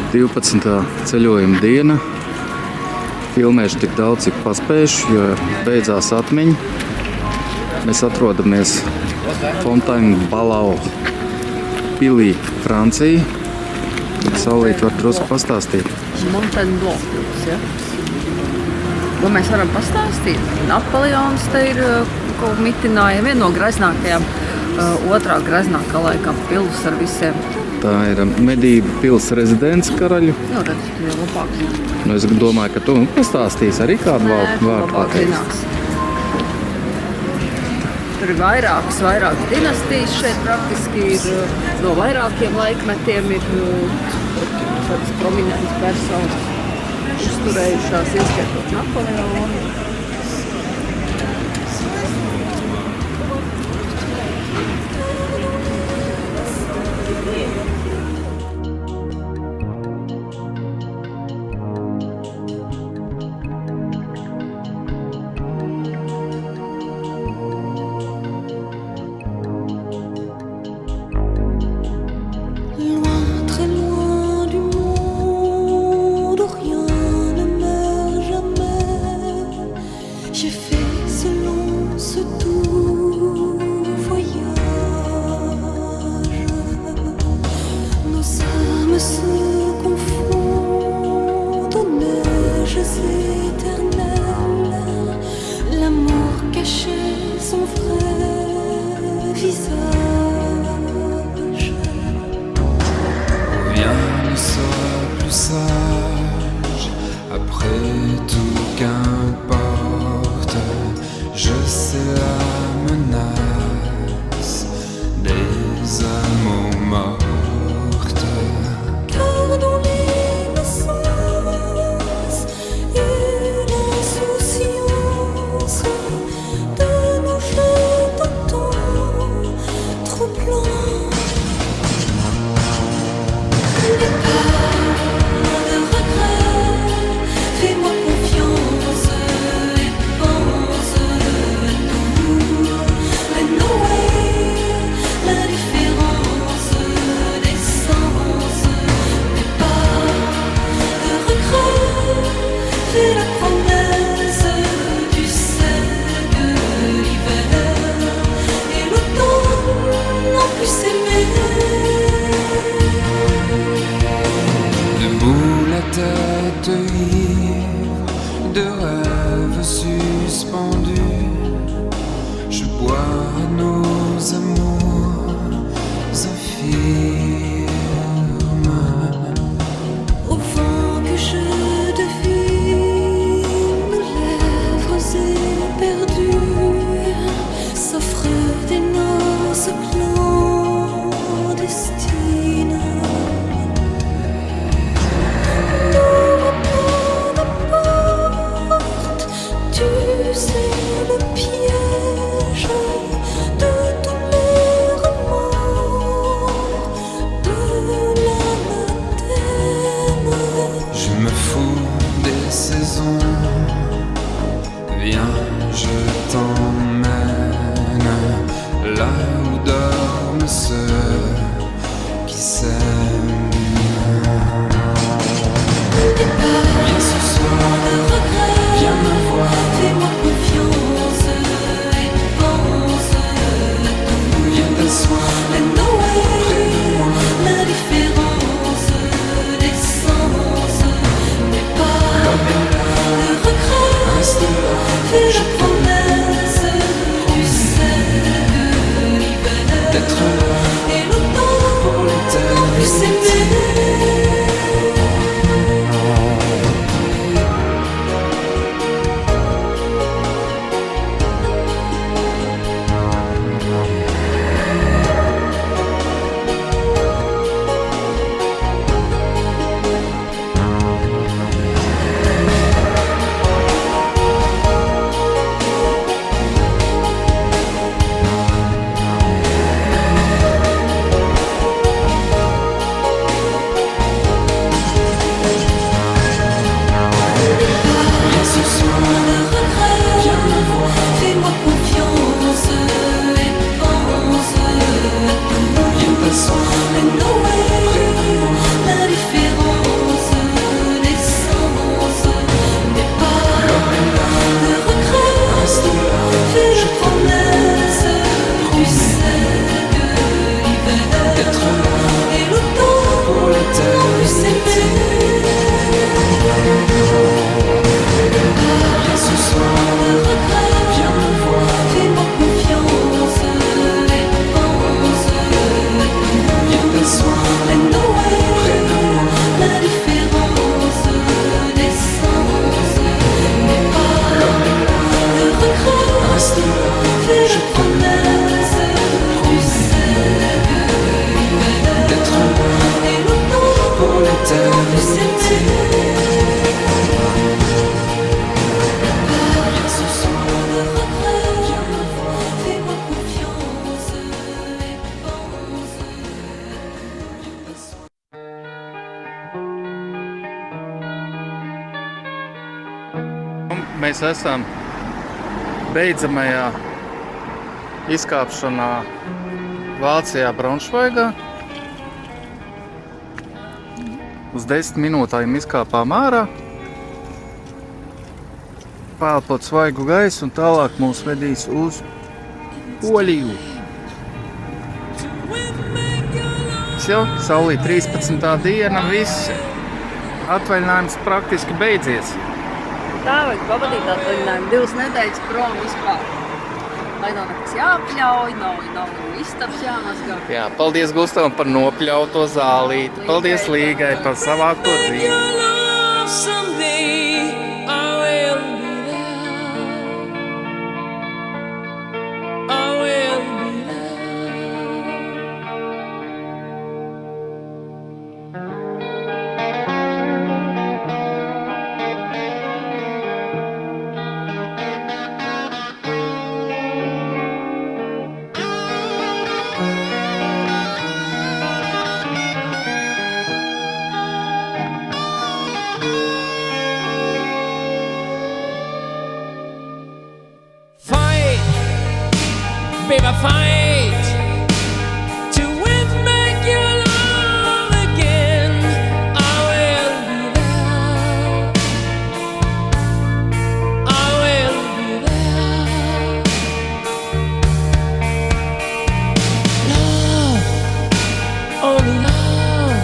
12. ceļojuma diena. Filmēšu tik daudz, cik paspējuši, jo beidzās atmiņa. Mēs atrodamies Fontainebleau pilī, Francija. Saulīt var drusku pastāstīt. Fontainebleau pils, ja? Ko mēs varam pastāstīt? Napoleons te ir ko mitināja, viena no greznākajām, otrā greznākā laikā pils ar visiem. Tā ir medību pils rezidents karaļu. Nu, redz, tu jau labāk zini. Nu, es domāju, ka tu pastāstīsi arī kādu vārdu labāk zinās. Tur ir vairākas dinastijas šeit praktiski ir no vairākiem laikmetiem ir tādas prominentas personas uzturējušās, ieskaitot Napoleonu. mēs esam beidzamajā izkāpšanā Vācijā Braunšveigā. Uz 10 minūtēm izkāpām ārā, pēlpot svaigu gaisu un tālāk mūs vedīs uz Poliju. Jau saulīt 13. diena, viss atvaļinājums praktiski beidzies. Tā vajag pavadīt atvaļinājumu 2 nedēļas prom vispār. Lai nav nekas jāpļauj, nav istabs jāmazgā. Jā, paldies Gustavam par nopļauto zālīti. Paldies Līgai par savākto dzīvi. Baby, fight to win back your love again. I will be there. I will be there. Love, only love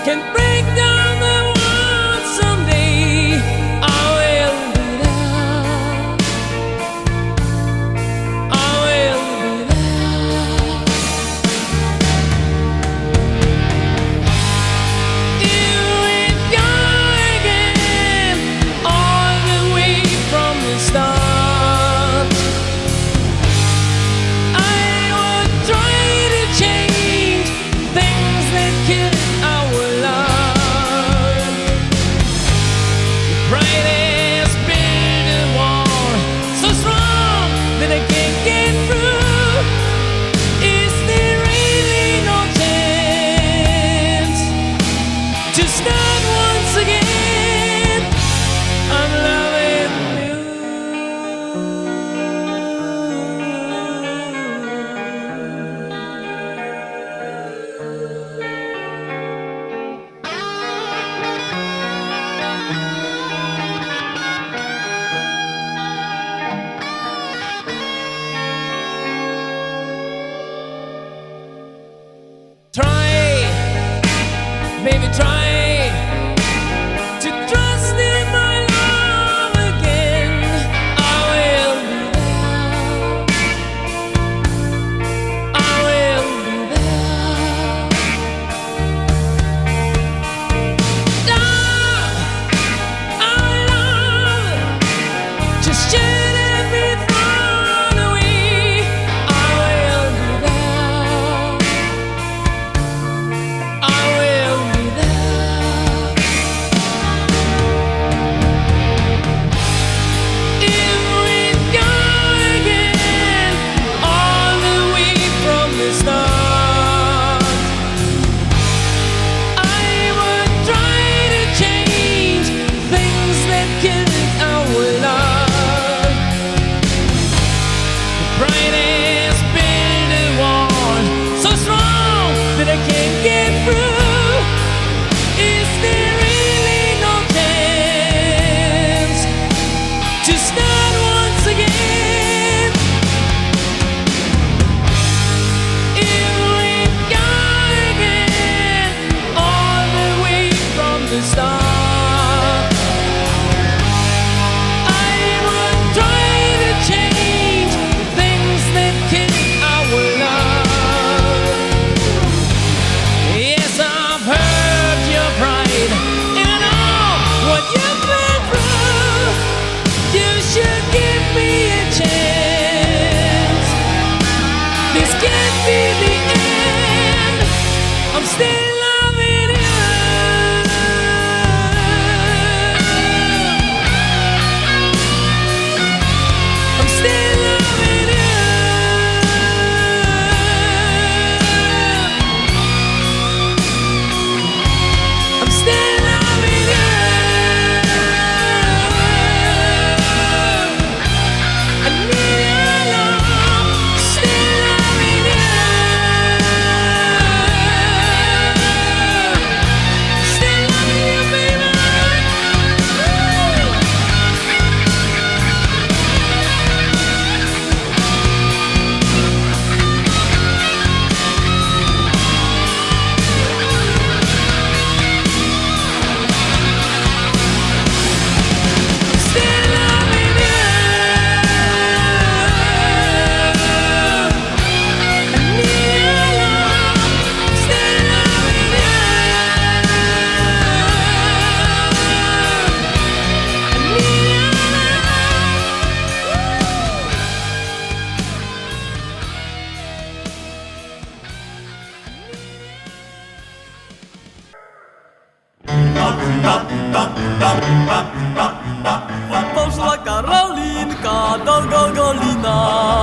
can break down the world someday. I will be there. I will be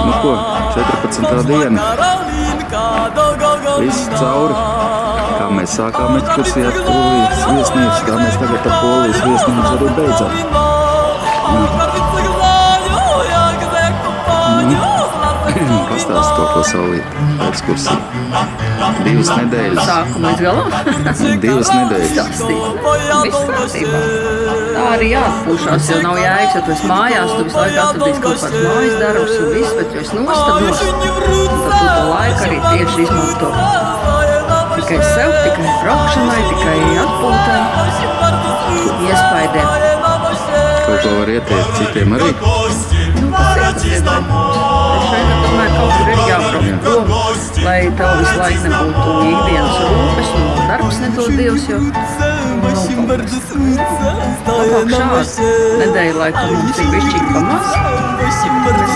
Nu ko, 14. diena. Viss cauri. Kā mēs sākām ekskursiju ar Polijas viesnīcu, kā mēs tagad ar Polijas viesnīcu arī beidzam. Pastāst kaut ko Saulīt, ekskursiju. 2 nedēļas. Sākuma līdz galam. 2 nedēļas. Stāstīt. Viss kārtībā. Tā arī jāatpūšās, jo nav jēgas, ja tu esi mājās, tu visu laiku atradīs kaut kāds mājas darbs un viss, bet jo es nostabos, tad tu to laiku arī tieši izmanto. Tikai sev, tikai braukšanai, tikai atpūtai, iespaidiem. Kaut ko var ieteikt citiem arī. Tas ir šeit, tomēr kaut kur ir jābrauc prom, lai tev visu laiku nebūtu ikdienas rūpes un darbs nedod Dievs, jo labāk šāds nedēļa, lai tu mums tik bišķīgi pamaz. Mēs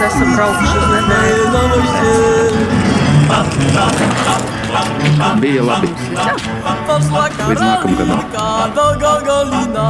esam braukuši uz nedēļu. Bija labi. Līdz nākamgadam. Karolina,